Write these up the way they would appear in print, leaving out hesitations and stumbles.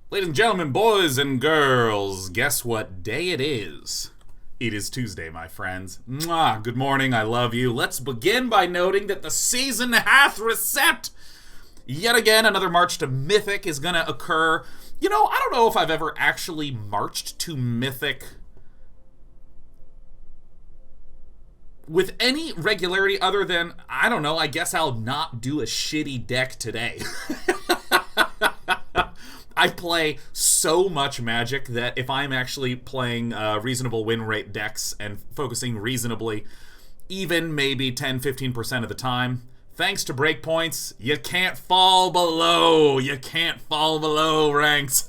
Ladies and gentlemen, boys and girls, guess what day it is? It is Tuesday, my friends. Mwah, good morning, I love you. Let's begin by noting that the season hath reset. Yet again, another march to Mythic is going to occur. You know, I don't know if I've ever actually marched to Mythic with any regularity other than, I don't know, I guess I'll not do a shitty deck today. I play so much Magic that if I'm actually playing reasonable win rate decks and focusing reasonably, even maybe 10-15% of the time, thanks to breakpoints, you can't fall below. You can't fall below ranks.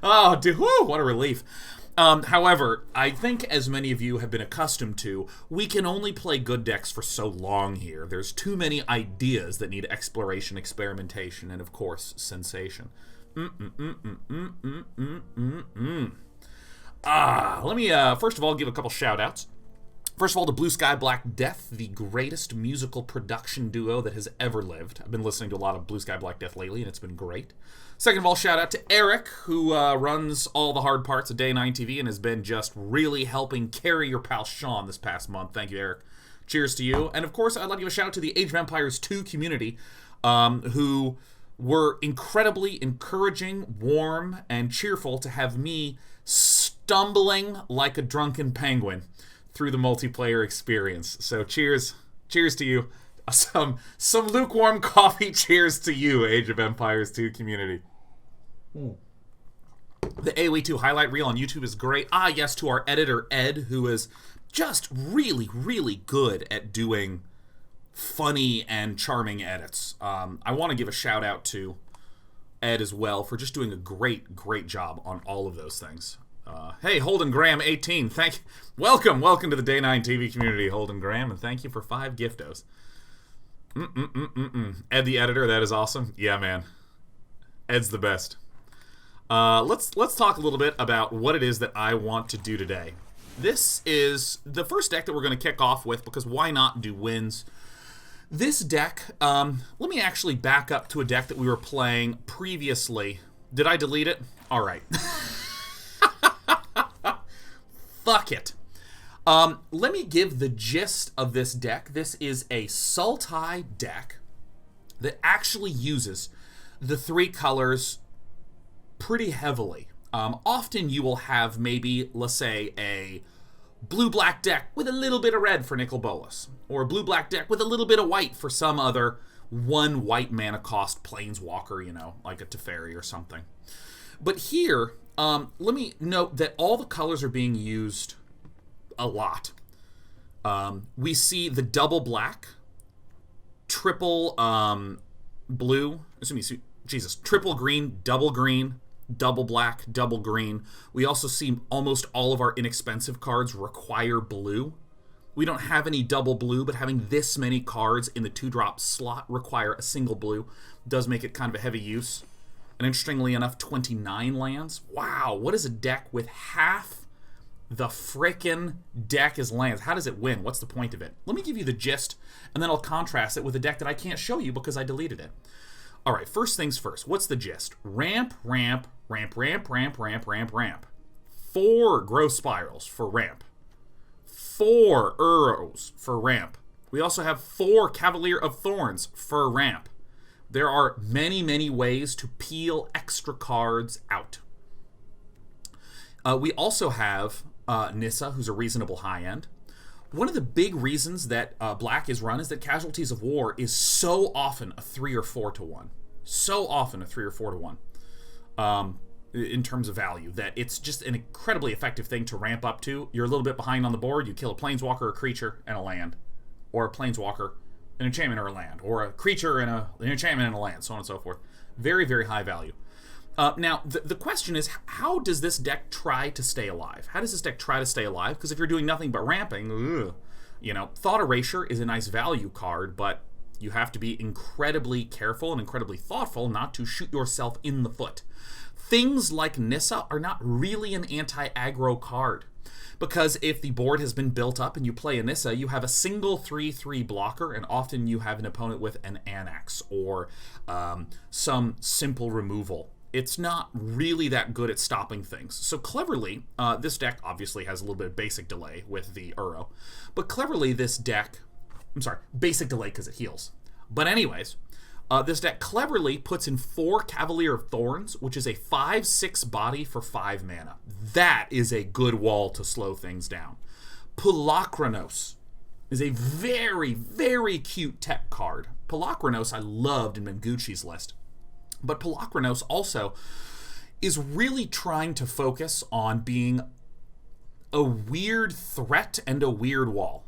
Oh, dude, whew, what a relief. However, I think as many of you have been accustomed to, we can only play good decks for so long here. There's too many ideas that need exploration, experimentation, and of course, sensation. Let me first of all give a couple shout-outs. First of all, to Blue Sky Black Death, the greatest musical production duo that has ever lived. I've been listening to a lot of Blue Sky Black Death lately, and it's been great. Second of all, shout out to Eric, who runs all the hard parts of Day 9 TV and has been just really helping carry your pal Sean this past month. Thank you, Eric. Cheers to you. And of course, I'd like to give a shout out to the Age of Empires 2 community, who were incredibly encouraging, warm, and cheerful to have me stumbling like a drunken penguin through the multiplayer experience. So cheers to you. Some lukewarm coffee cheers to you, Age of Empires 2 community. The AoE 2 highlight reel on YouTube is great. Ah, yes, to our editor, Ed, who is just really, really good at doing funny and charming edits. I want to give a shout out to Ed as well for just doing a great, great job on all of those things. Hey, Holden Graham 18, welcome to the Day 9 TV community, Holden Graham, and thank you for 5 giftos. Ed the editor, that is awesome. Yeah, man, Ed's the best. Let's talk a little bit about what it is that I want to do today. This is the first deck that we're going to kick off with, because why not do wins? This deck, let me actually back up to a deck that we were playing previously. Did I delete it? Alright. Fuck it. Let me give the gist of this deck. This is a Sultai deck that actually uses the 3 colors pretty heavily. Often you will have maybe, let's say, a blue-black deck with a little bit of red for Nicol Bolas, or a blue-black deck with a little bit of white for some other 1 white mana cost planeswalker, you know, like a Teferi or something. But here, let me note that all the colors are being used a lot. We see the double black, triple blue, triple green, double black, double green. We also see almost all of our inexpensive cards require blue. We don't have any double blue, but having this many cards in the 2-drop slot require a single blue does make it kind of a heavy use. And interestingly enough, 29 lands. Wow, what is a deck with half the frickin' deck is lands? How does it win? What's the point of it? Let me give you the gist, and then I'll contrast it with a deck that I can't show you because I deleted it. Alright, first things first. What's the gist? Ramp, ramp, ramp, ramp, ramp, ramp, ramp, ramp. 4 Growth Spirals for ramp. 4 Urros for ramp. We also have 4 Cavalier of Thorns for ramp. There are many, many ways to peel extra cards out. We also have Nissa, who's a reasonable high end. One of the big reasons that Black is run is that Casualties of War is so often a 3 or 4 to 1. So often a 3 or 4 to 1 in terms of value, that it's just an incredibly effective thing to ramp up to. You're a little bit behind on the board, you kill a planeswalker, a creature, and a land. Or a planeswalker, an enchantment, or a land. Or a creature and an enchantment and a land, so on and so forth. Very, very high value. Now, the question is, how does this deck try to stay alive? How does this deck try to stay alive? Because if you're doing nothing but ramping, you know, Thought Erasure is a nice value card, but you have to be incredibly careful and incredibly thoughtful not to shoot yourself in the foot. Things like Nissa are not really an anti-aggro card. Because if the board has been built up and you play a Nissa, you have a single 3/3 blocker, and often you have an opponent with an Annex or some simple removal. It's not really that good at stopping things. So cleverly, this deck obviously has a little bit of basic delay with the Uro. But cleverly, this deck... I'm sorry, basic delay because it heals. But anyways, this deck cleverly puts in 4 Cavalier of Thorns, which is a 5/6 body for 5 mana. That is a good wall to slow things down. Polukranos is a very, very cute tech card. Polukranos I loved in Menguchi's list. But Polukranos also is really trying to focus on being a weird threat and a weird wall.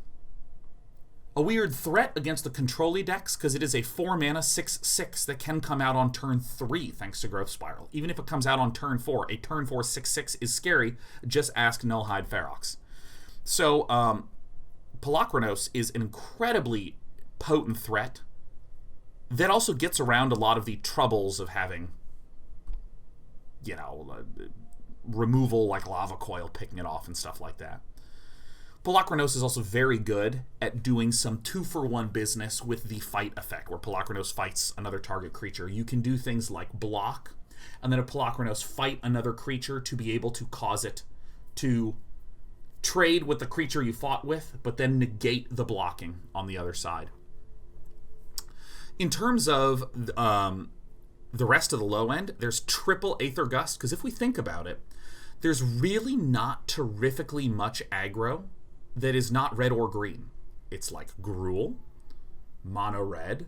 A weird threat against the control-y decks because it is a 4-mana 6/6 that can come out on turn 3 thanks to Growth Spiral. Even if it comes out on turn 4, a turn 4 6/6 is scary. Just ask Nullhide Ferox. So, Polukranos is an incredibly potent threat that also gets around a lot of the troubles of having, you know, removal like Lava Coil, picking it off and stuff like that. Polukranos is also very good at doing some 2-for-1 business with the fight effect, where Polukranos fights another target creature. You can do things like block, and then a Polukranos fight another creature to be able to cause it to trade with the creature you fought with, but then negate the blocking on the other side. In terms of the rest of the low end, there's triple Aether Gust, because if we think about it, there's really not terrifically much aggro that is not red or green. It's like Gruul, Mono Red,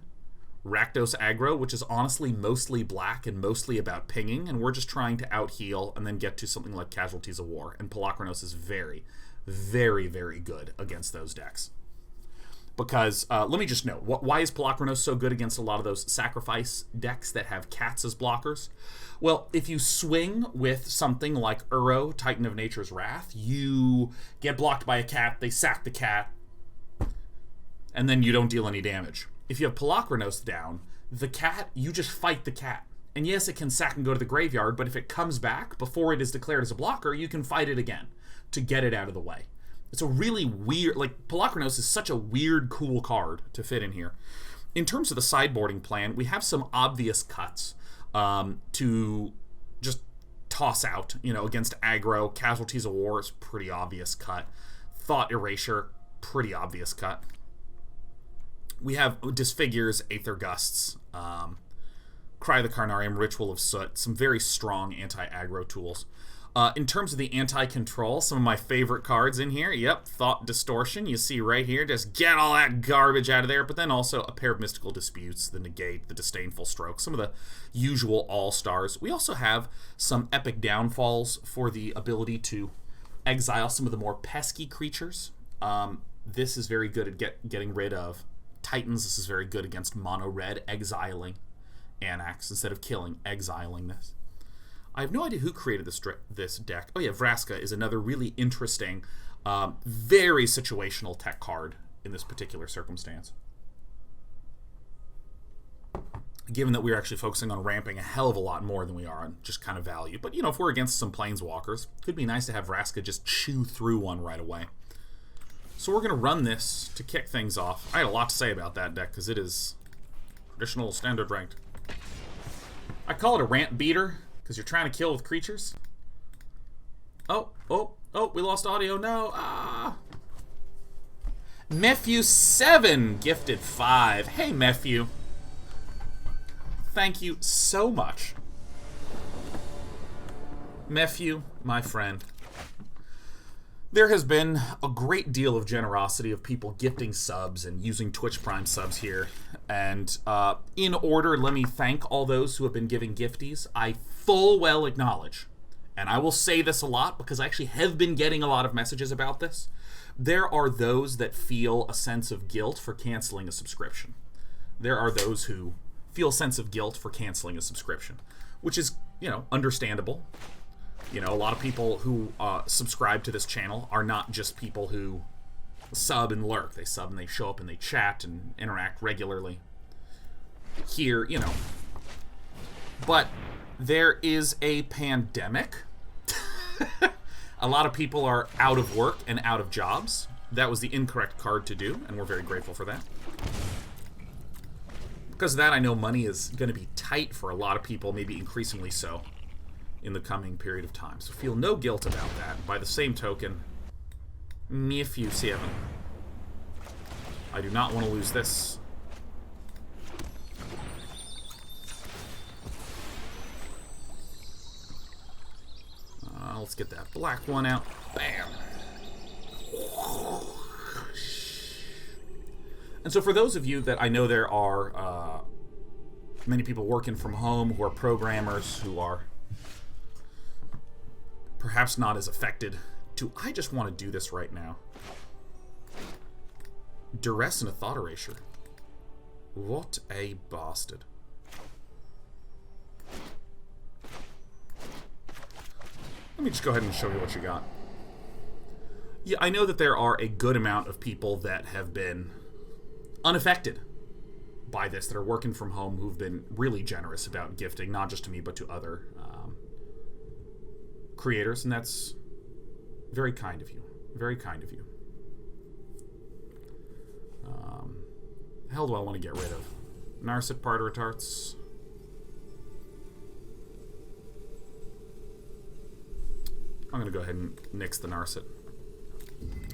Rakdos aggro, which is honestly mostly black and mostly about pinging, and we're just trying to out-heal and then get to something like Casualties of War, and Polukranos is very, very, very good against those decks. Because, let me just note, why is Polukranos so good against a lot of those sacrifice decks that have cats as blockers? Well, if you swing with something like Uro, Titan of Nature's Wrath, you get blocked by a cat, they sack the cat, and then you don't deal any damage. If you have Polukranos down, the cat, you just fight the cat. And yes, it can sack and go to the graveyard, but if it comes back before it is declared as a blocker, you can fight it again to get it out of the way. It's a really weird, like, Polukranos is such a weird, cool card to fit in here. In terms of the sideboarding plan, we have some obvious cuts to just toss out, you know, against aggro. Casualties of War is pretty obvious cut. Thought Erasure, pretty obvious cut. We have Disfigures, Aether Gusts, Cry the Carnarium, Ritual of Soot, some very strong anti-aggro tools. In terms of the anti-control, some of my favorite cards in here. Yep, Thought Distortion, you see right here. Just get all that garbage out of there. But then also a pair of Mystical Disputes, the Negate, the Disdainful Stroke, some of the usual all-stars. We also have some epic downfalls for the ability to exile some of the more pesky creatures. This is very good at getting rid of Titans. This is very good against mono-red, exiling Anax instead of killing, exiling this. I have no idea who created this deck. Oh yeah, Vraska is another really interesting, very situational tech card in this particular circumstance. Given that we're actually focusing on ramping a hell of a lot more than we are on just kind of value. But, you know, if we're against some Planeswalkers, it could be nice to have Vraska just chew through one right away. So we're going to run this to kick things off. I had a lot to say about that deck because it is traditional standard ranked. I call it a Rampbeater because you're trying to kill with creatures. Oh, we lost audio. No. Mephew7 gifted 5. Hey, Mephew. Thank you so much. Mephew, my friend. There has been a great deal of generosity of people gifting subs and using Twitch Prime subs here. And in order, let me thank all those who have been giving gifties. I full well acknowledge, and I will say this a lot because I actually have been getting a lot of messages about this. There are those that feel a sense of guilt for canceling a subscription. There are those who feel a sense of guilt for canceling a subscription, which is, you know, understandable. You know, a lot of people who subscribe to this channel are not just people who sub and lurk. They sub and they show up and they chat and interact regularly here, you know. But there is a pandemic. A lot of people are out of work and out of jobs. That was the incorrect card to do, and we're very grateful for that. Because of that, I know money is going to be tight for a lot of people, maybe increasingly so, in the coming period of time. So feel no guilt about that. By the same token, me if you see heaven. I do not want to lose this. Let's get that black one out. Bam! And so for those of you that I know there are many people working from home who are programmers who are perhaps not as affected to, I just want to do this right now. Duress and a Thought Erasure. What a bastard. Let me just go ahead and show you what you got. Yeah, I know that there are a good amount of people that have been unaffected by this, that are working from home, who've been really generous about gifting, not just to me, but to other creators, and that's very kind of you. Very kind of you. The hell do I want to get rid of? Narset Parter Tarts. I'm going to go ahead and nix the Narset.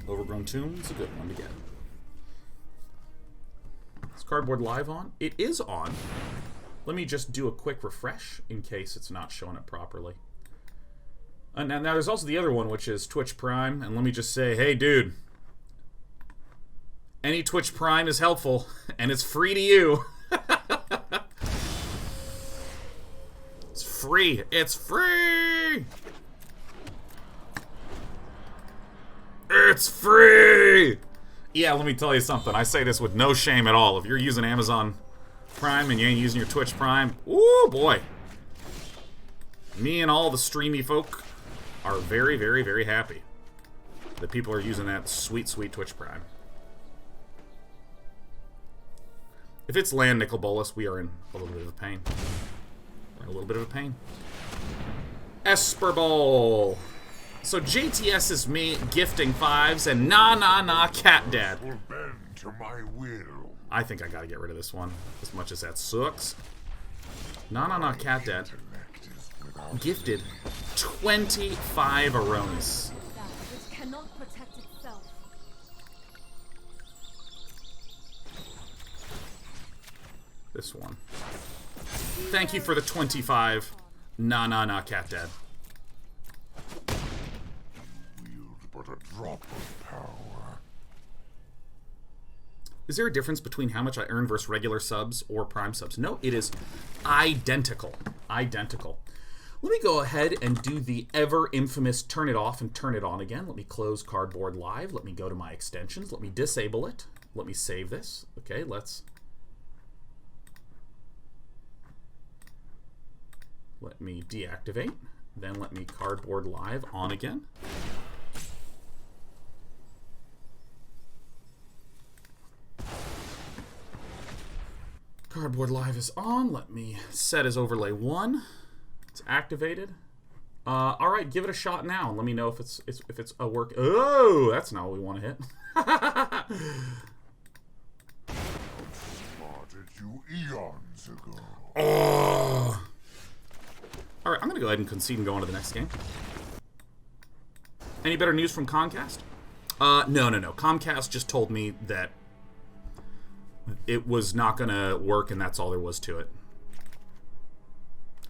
Overgrown Tomb is a good one to get. Is Cardboard Live on? It is on. Let me just do a quick refresh in case it's not showing up properly. And now there's also the other one, which is Twitch Prime. And let me just say, hey, dude. Any Twitch Prime is helpful, and it's free to you. It's free. It's free! It's free! Yeah, let me tell you something. I say this with no shame at all. If you're using Amazon Prime and you ain't using your Twitch Prime, ooh, boy. Me and all the streamy folk are very, very, very happy that people are using that sweet, sweet Twitch Prime. If it's land Nicol Bolas, we are in a little bit of a pain. We're in a little bit of a pain. Esper Bowl. So JTS is me gifting fives and nah cat dad. Will bend to my will. I think I gotta get rid of this one, as much as that sucks. Nah cat dad. Gifted 25 Aronis. Which cannot protect itself. This one. Thank you for the 25. Nah cat dad. But a drop of power. Is there a difference between how much I earn versus regular subs or prime subs? No, it is identical. Identical. Let me go ahead and do the ever infamous turn it off and turn it on again. Let me close Cardboard Live. Let me go to my extensions. Let me disable it. Let me save this. Okay, let's... Let me deactivate. Then let me Cardboard Live on again. Cardboard Live is on. Let me set as overlay 1. It's activated. All right, give it a shot now, and let me know if it's a work. Oh, that's not what we want to hit. Spotted you eons ago. Oh. All right, I'm gonna go ahead and concede and go on to the next game. Any better news from Comcast? No. Comcast just told me that it was not going to work, and that's all there was to it.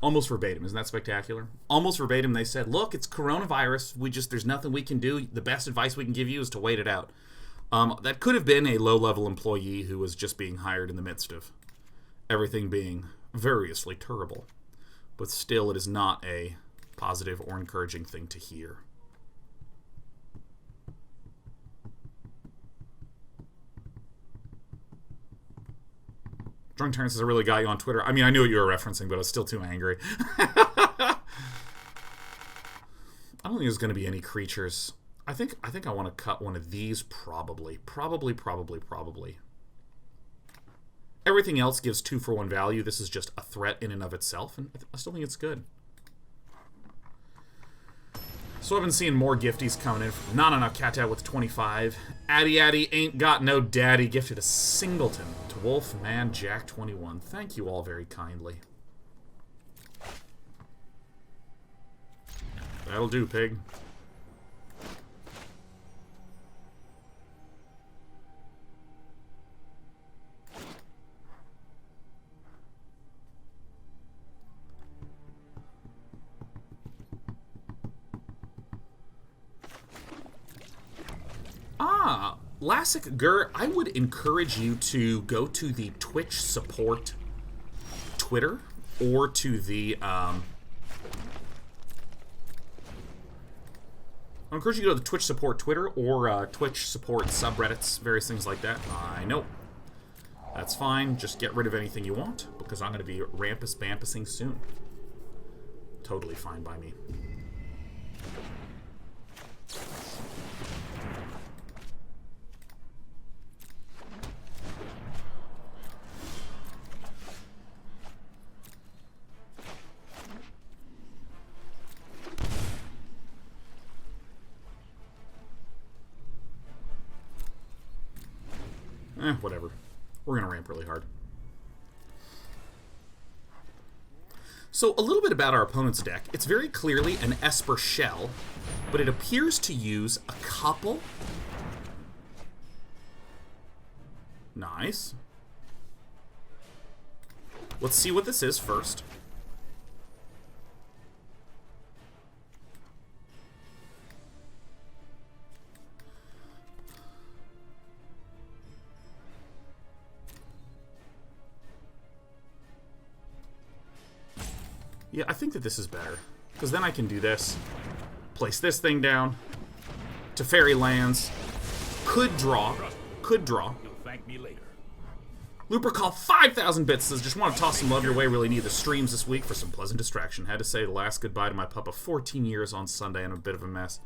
Almost verbatim. Isn't that spectacular? Almost verbatim, they said, look, it's coronavirus. There's nothing we can do. The best advice we can give you is to wait it out. That could have been a low-level employee who was just being hired in the midst of everything being variously terrible. But still, it is not a positive or encouraging thing to hear. Drunk Terrence has really got you on Twitter. I mean, I knew what you were referencing, but I was still too angry. I don't think there's going to be any creatures. I think I want to cut one of these probably. Probably. Everything else gives 2-for-1 value. This is just a threat in and of itself, and I still think it's good. So I've been seeing more gifties coming in. Nana Cat Out with 25. Addy ain't got no daddy gifted a singleton to Wolfman Jack 21. Thank you all very kindly. That'll do, pig. Lassic Gur, I would encourage you to go to the Twitch support Twitter or to the I encourage you to go to the Twitch support Twitter or Twitch support subreddits, various things like that. I know. That's fine. Just get rid of anything you want, because I'm going to be rampus-bampusing soon. Totally fine by me. Whatever. We're going to ramp really hard. So, a little bit about our opponent's deck. It's very clearly an Esper shell, but it appears to use a couple. Nice. Let's see what this is first. Yeah, I think that this is better, because then I can do this, place this thing down, Teferi lands, could draw. You'll thank me later. Lupercall 5,000 bits says, just want to toss some love your way, really need the streams this week for some pleasant distraction. Had to say the last goodbye to my pup of 14 years on Sunday and a bit of a mess.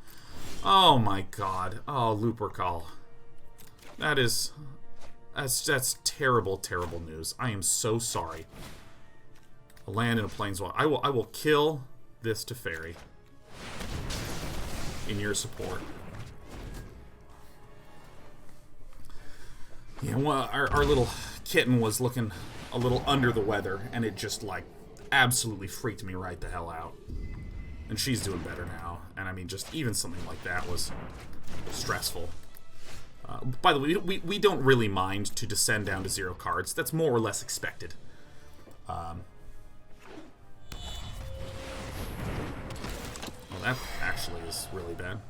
Oh my god. Oh, Lupercall. That's terrible, terrible news. I am so sorry. A land and a planeswalker. I will kill this Teferi in your support. Yeah, well, our little kitten was looking a little under the weather, and it just, like, absolutely freaked me right the hell out. And she's doing better now. And, I mean, just even something like that was stressful. By the way, we don't really mind to descend down to 0 cards. That's more or less expected. Well, that actually is really bad.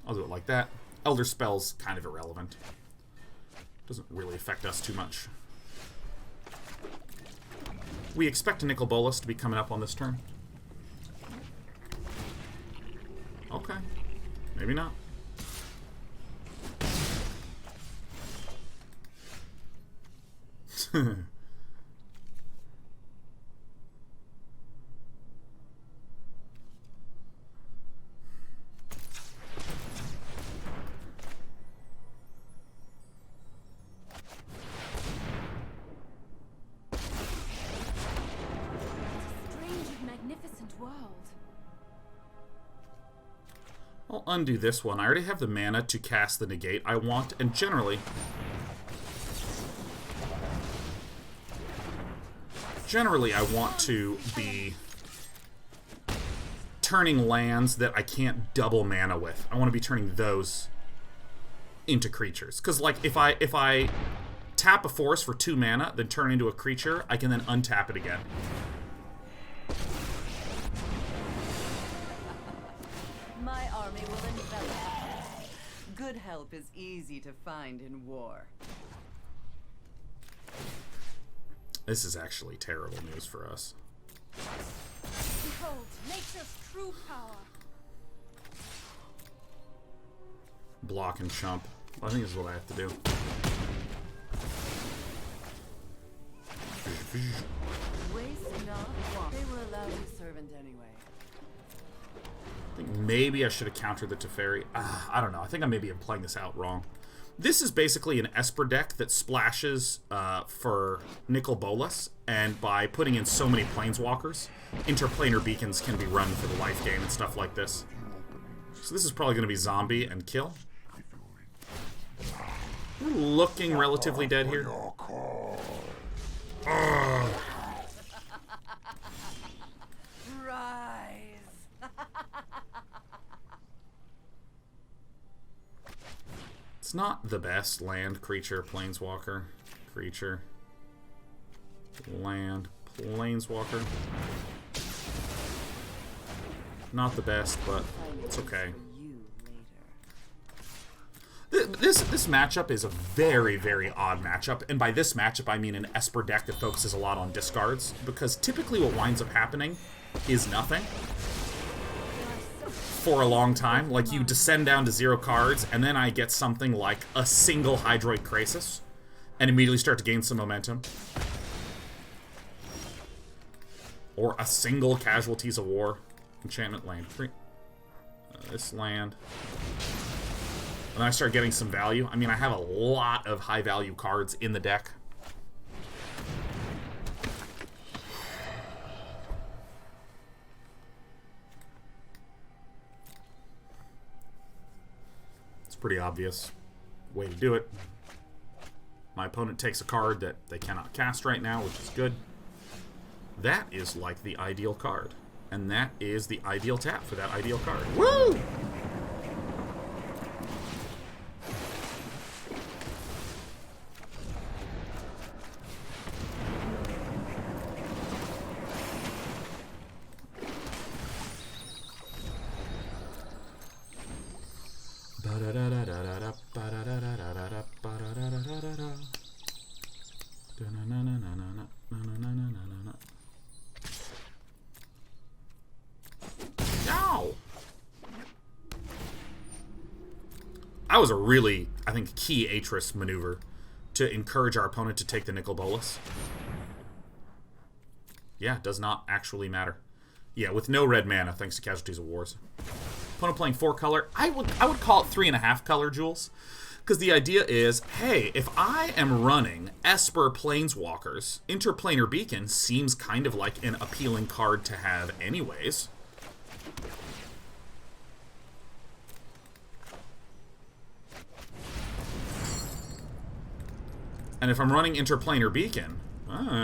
I'll do it like that. Elder Spell's kind of irrelevant. Doesn't really affect us too much. We expect a Nicol Bolas to be coming up on this turn. Okay. Maybe not. I'll undo this one. I already have the mana to cast the Negate I want, and generally I want to be turning lands that I can't double mana with. I want to be turning those into creatures. Because, like, if I tap a forest for 2 mana, then turn into a creature, I can then untap it again. My army will envelop. Good help is easy to find in war. This is actually terrible news for us. Behold, nature's true power. Block and chump. I think this is what I have to do. Waste not want. They were allowed to servant anyway. I think maybe I should have countered the Teferi. I don't know. I think I maybe am playing this out wrong. This is basically an Esper deck that splashes for Nicol Bolas, and by putting in so many Planeswalkers, interplanar beacons can be run for the life gain and stuff like this. So this is probably going to be zombie and kill. We're looking relatively dead here. Rise. It's not the best. Land, creature, planeswalker, creature, land, planeswalker. Not the best, but it's okay. This matchup is a very, very odd matchup, and by this matchup I mean an Esper deck that focuses a lot on discards, because typically what winds up happening is nothing for a long time. Like, you descend down to 0 cards, and then I get something like a single Hydroid Krasis, and immediately start to gain some momentum. Or a single Casualties of War. Enchantment land. This land. And then I start getting some value. I mean, I have a lot of high-value cards in the deck. It's pretty obvious way to do it. My opponent takes a card that they cannot cast right now, which is good. That is like the ideal card. And that is the ideal tap for that ideal card. Woo! Ow! That was a really, I think, key Atris maneuver to encourage our opponent to take the Nicol Bolas. Yeah, it does not actually matter. Yeah, with no red mana, thanks to Casualties of Wars. Opponent playing 4 color. I would call it 3.5 color, Jules. Because the idea is, hey, if I am running Esper Planeswalkers, Interplanar Beacon seems kind of like an appealing card to have anyways. And if I'm running Interplanar Beacon,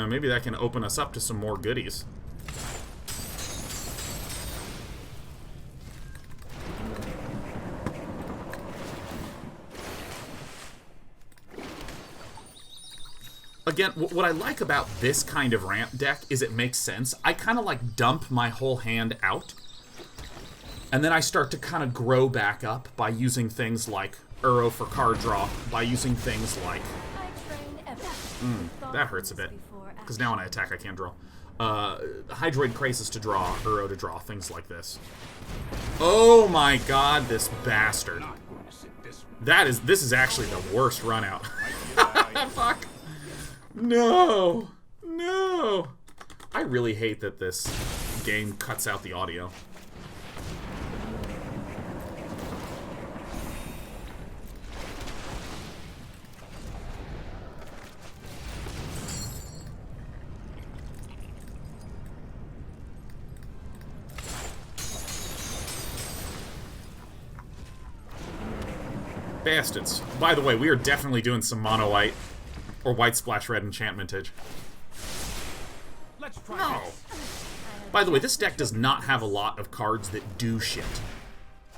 maybe that can open us up to some more goodies. Again, what I like about this kind of ramp deck is it makes sense. I kind of like dump my whole hand out, and then I start to kind of grow back up by using things like Uro for card draw, by using things like... that hurts a bit, because now when I attack I can't draw. Hydroid Krasis to draw, Uro to draw, things like this. Oh my god, this bastard. This is actually the worst run out. Fuck. No! No! I really hate that this game cuts out the audio. Bastards. By the way, we are definitely doing some mono white or white splash red enchantmentage. Let's try No. By the way, this deck does not have a lot of cards that do shit.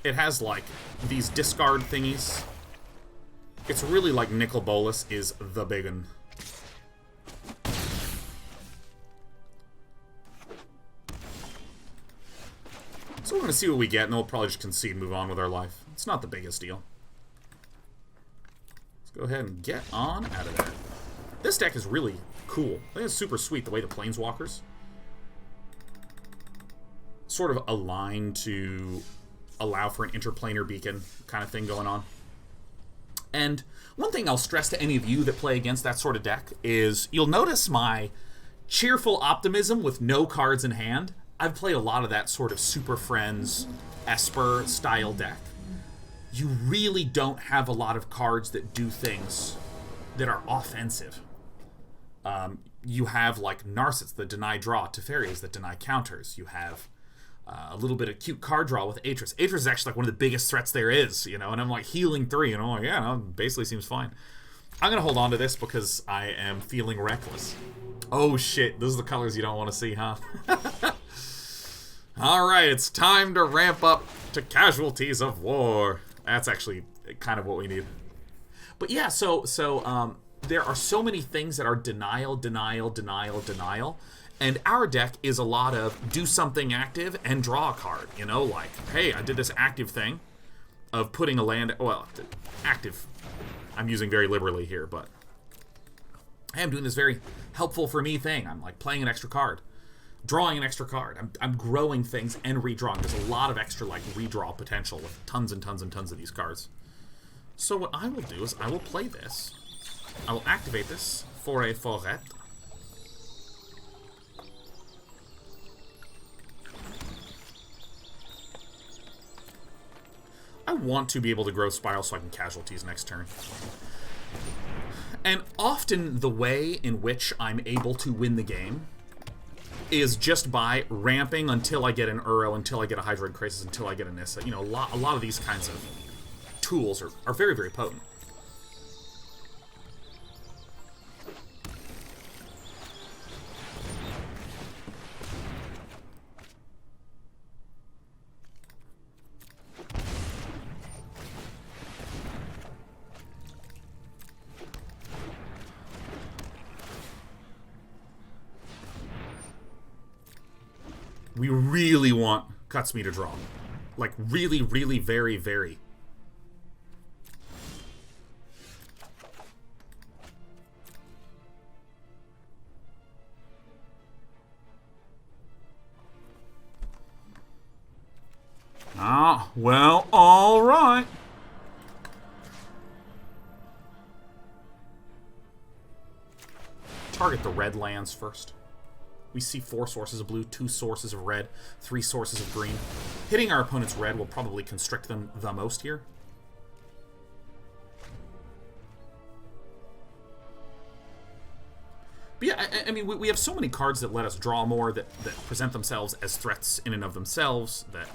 It has, like, these discard thingies. It's really like Nicol Bolas is the big one. So we're going to see what we get, and then we'll probably just concede and move on with our life. It's not the biggest deal. Let's go ahead and get on out of there. This deck is really cool. I think it's super sweet the way the Planeswalkers sort of align to allow for an interplanar beacon kind of thing going on. And one thing I'll stress to any of you that play against that sort of deck is you'll notice my cheerful optimism with no cards in hand. I've played a lot of that sort of Super Friends Esper style deck. you really don't have a lot of cards that do things that are offensive. You have like Narcissus that deny draw, Teferi's that deny counters. You have a little bit of cute card draw with Atris. Atris is actually like one of the biggest threats there is, you know, and I'm like healing 3, and I'm like, yeah, no, basically seems fine. I'm going to hold on to this because I am feeling reckless. Oh shit, those are the colors you don't want to see, huh? Alright, it's time to ramp up to Casualties of War. That's actually kind of what we need. But yeah, so there are so many things that are denial, denial, denial, denial. And our deck is a lot of do something active and draw a card. You know, like, hey, I did this active thing of putting a land... Well, active, I'm using very liberally here, but... Hey, I'm doing this very helpful for me thing. I'm, like, playing an extra card. Drawing an extra card. I'm growing things and redrawing. There's a lot of extra, like, redraw potential with tons and tons and tons of these cards. So what I will do is I will play this. I will activate this for a forêt. I want to be able to grow Spiral so I can casualties next turn. And often the way in which I'm able to win the game is just by ramping until I get an Uro, until I get a Hydroid Krasis, until I get a Nissa. You know, a lot of these kinds of tools are very, very potent. We really want Cuts Me to draw. Like, really, really, very, very. Ah, well, all right. Target the red lands first. We see 4 sources of blue, 2 sources of red, 3 sources of green. Hitting our opponent's red will probably constrict them the most here. But yeah, I mean, we have so many cards that let us draw more, that present themselves as threats in and of themselves, that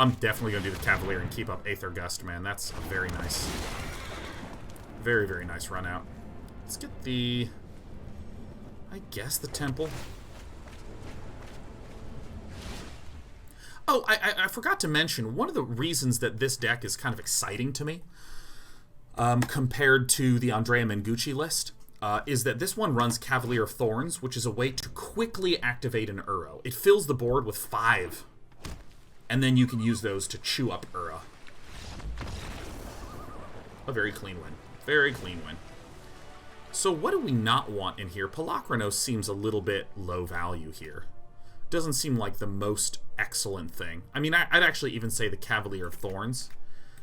I'm definitely going to do the Cavalier and keep up Aether Gust, man. That's a very nice, very, very nice run out. Let's get the... I guess the Temple. Oh, I forgot to mention, one of the reasons that this deck is kind of exciting to me, compared to the Andrea Mengucci list, is that this one runs Cavalier of Thorns, which is a way to quickly activate an Uro. It fills the board with 5, and then you can use those to chew up Uro. A very clean win. Very clean win. So what do we not want in here? Polukranos seems a little bit low value here. Doesn't seem like the most excellent thing. I mean, I'd actually even say the Cavalier of Thorns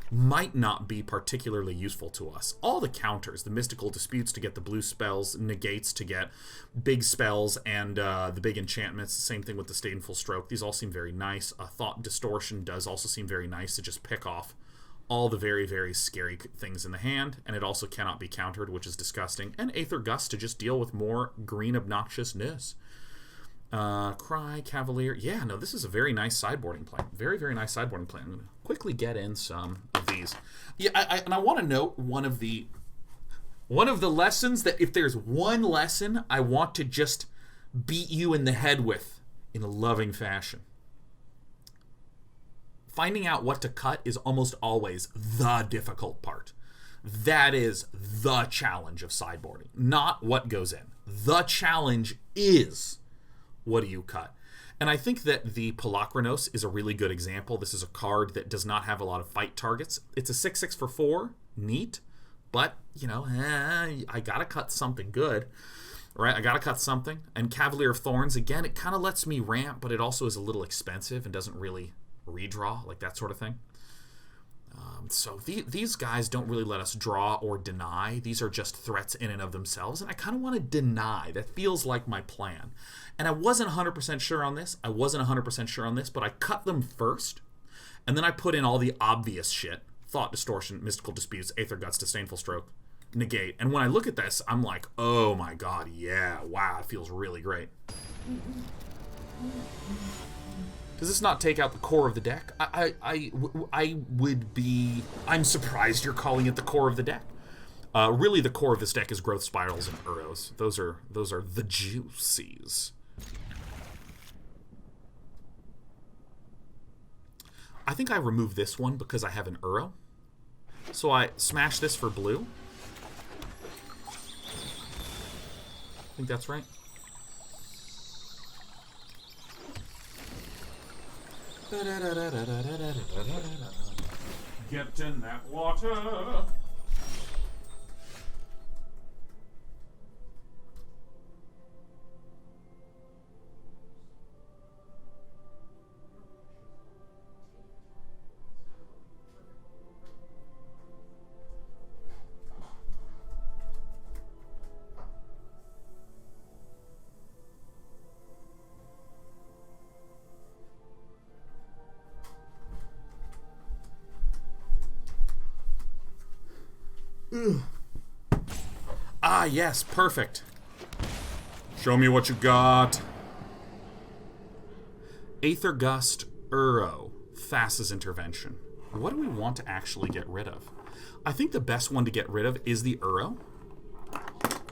might not be particularly useful to us. All the counters, the Mystical Disputes to get the blue spells, Negates to get big spells, and the big enchantments, the same thing with Disdainful Stroke. These all seem very nice. Thought Distortion does also seem very nice to just pick off all the very, very scary things in the hand, and it also cannot be countered, which is disgusting. And Aether Gust to just deal with more green obnoxiousness. Cry, Cavalier. Yeah, no, this is a very nice sideboarding plan. Very, very nice sideboarding plan. I'm going to quickly get in some of these. Yeah, and I want to note one of the lessons that if there's one lesson I want to just beat you in the head with in a loving fashion. Finding out what to cut is almost always the difficult part. That is the challenge of sideboarding, not what goes in. The challenge is, what do you cut? And I think that the Polukranos is a really good example. This is a card that does not have a lot of fight targets. It's a 6/6 for 4, neat, but, you know, I gotta cut something good, right? I gotta cut something. And Cavalier of Thorns, again, it kind of lets me ramp, but it also is a little expensive and doesn't really redraw, like that sort of thing. So these guys don't really let us draw or deny. These are just threats in and of themselves, and I kind of want to deny. That feels like my plan. And I wasn't 100% sure on this. But I cut them first, And then I put in all the obvious shit. Thought Distortion, Mystical Disputes, Aether Gust, Disdainful Stroke, Negate. And when I look at this, I'm like, oh my god, yeah, wow, it feels really great. Does this not take out the core of the deck? I'm surprised you're calling it the core of the deck. Really, the core of this deck is Growth Spirals and Uros. Those are the juicies. I think I remove this one because I have an Uro. So I smash this for blue. I think that's right. Get in that water. Ah, yes, perfect. Show me what you got. Aether Gust, Uro, Thassa's Intervention. What do we want to actually get rid of? I think the best one to get rid of is the Uro.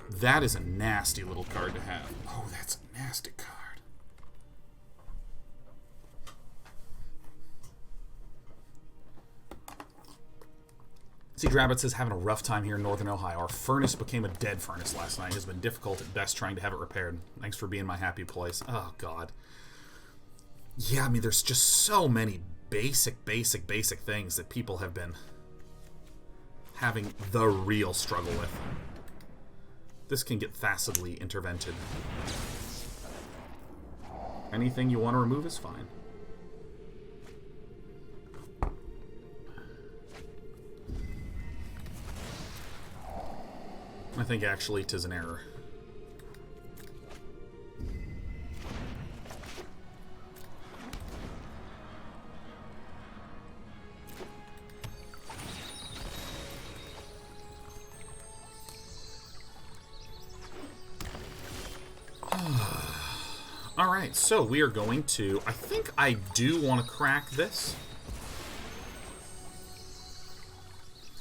That is a nasty little card to have. Oh, that's a nasty card. See, Drabbit says, having a rough time here in Northern Ohio. Our furnace became a dead furnace last night. It has been difficult at best trying to have it repaired. Thanks for being my happy place. Oh, God. Yeah, I mean, there's just so many basic things that people have been having the real struggle with. This can get facetly intervented. Anything you want to remove is fine. I think actually 'tis an error. Alright, so we are going to... I think I do want to crack this.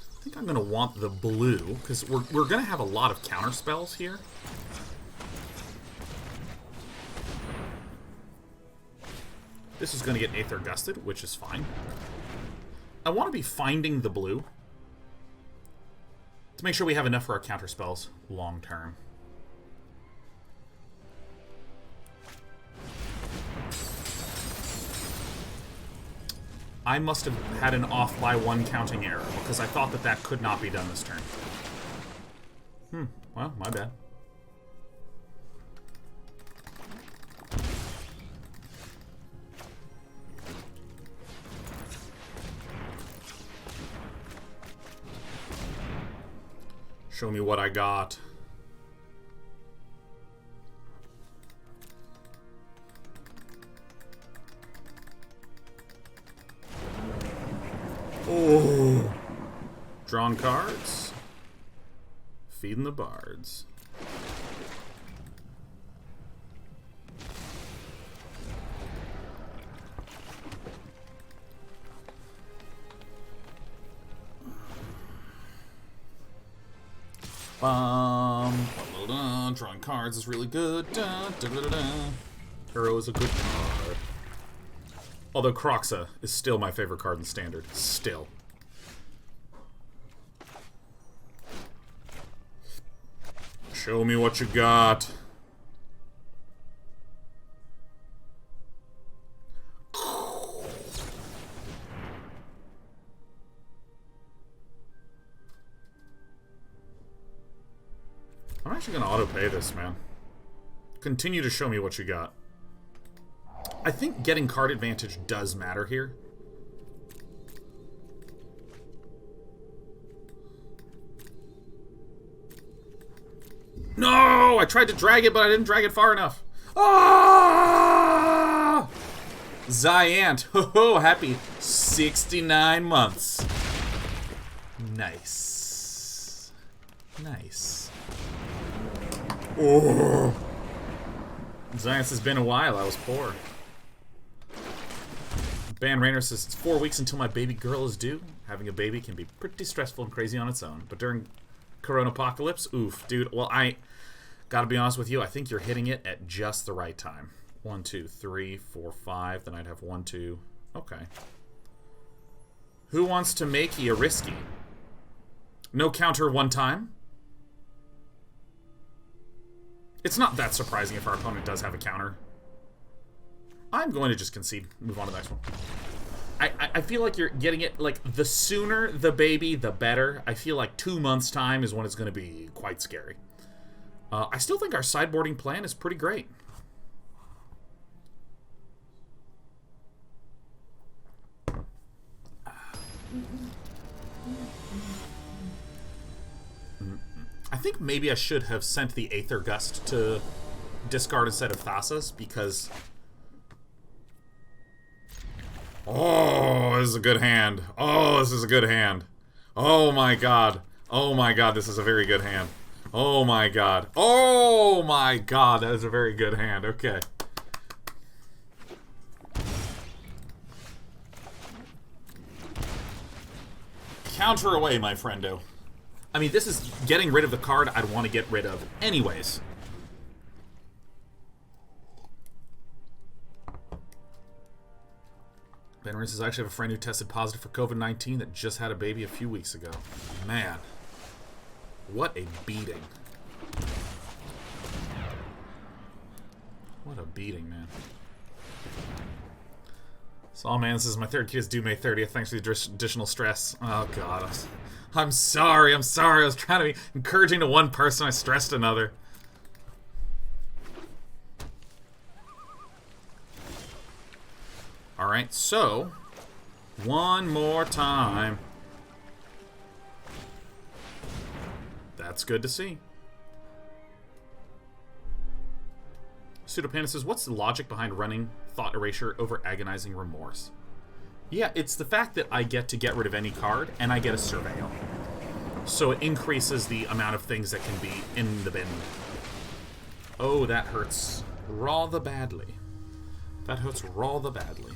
I think I'm going to want the blue, because we're going to have a lot of counter spells here. This is going to get Aether Gusted, which is fine. I want to be finding the blue to make sure we have enough for our counter spells long term. I must have had an off by one counting error, because I thought that that could not be done this turn. Well, my bad. Show me what I got. Oh, drawn cards, feeding the bards. Drawing cards is really good. Hero is a good card. Although Kroxa is still my favorite card in Standard. Still. Show me what you got. I'm actually going to auto-pay this, man. Continue to show me what you got. I think getting card advantage does matter here. No! I tried to drag it, but I didn't drag it far enough. Ah! Zyant, ho ho, happy 69 months. Nice. Nice. Oh. Zyant has been a while, I was poor. Ban Rainer says, it's 4 weeks until my baby girl is due. Having a baby can be pretty stressful and crazy on its own. But during Corona Apocalypse, oof, dude, well, I gotta be honest with you, I think you're hitting it at just the right time. 1, 2, 3, 4, 5. Then I'd have 1, 2. Okay. Who wants to make you risky? No counter one time? It's not that surprising if our opponent does have a counter. I'm going to just concede. Move on to the next one. I feel like you're getting it, like, the sooner the baby, the better. I feel like 2 months' time is when it's going to be quite scary. I still think our sideboarding plan is pretty great. I think maybe I should have sent the Aether Gust to discard instead of Thassa's, because... Oh, this is a good hand. Oh, this is a good hand. Oh my god. Oh my god, this is a very good hand. Oh my god. Oh my god, that is a very good hand. Okay. Counter away, my friendo. I mean, this is getting rid of the card I'd want to get rid of anyways. Ben Reese says, I actually have a friend who tested positive for COVID-19 that just had a baby a few weeks ago. Man. What a beating. What a beating, man. Sawman says, my third kid is due May 30th. Thanks for the additional stress. Oh, God. I'm sorry. I'm sorry. I was trying to be encouraging to one person. I stressed another. Alright, so... one more time. That's good to see. Pseudopanis says, what's the logic behind running Thought Erasure over Agonizing Remorse? Yeah, it's the fact that I get to get rid of any card, and I get a Surveil. So it increases the amount of things that can be in the bin. Oh, that hurts rather badly. That hurts rather badly.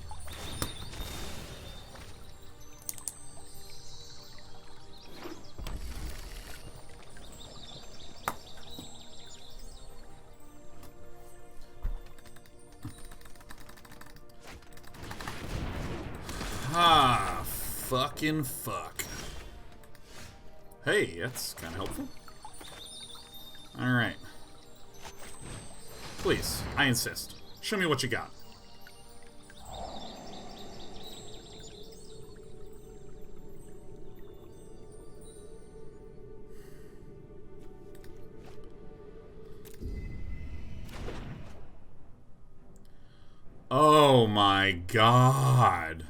Ah, fucking fuck. Hey, that's kind of helpful. Alright. Please, I insist. Show me what you got. Oh my god.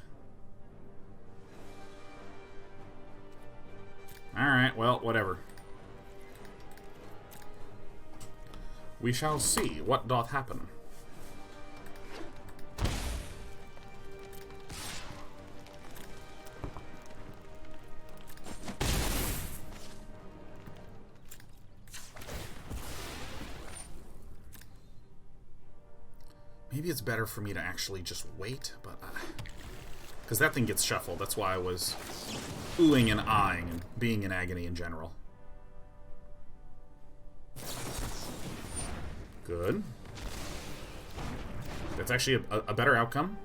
Alright, well, whatever. We shall see what doth happen. Maybe it's better for me to actually just wait, but... because that thing gets shuffled. That's why I was oohing and eyeing and being in agony in general. Good. That's actually a better outcome.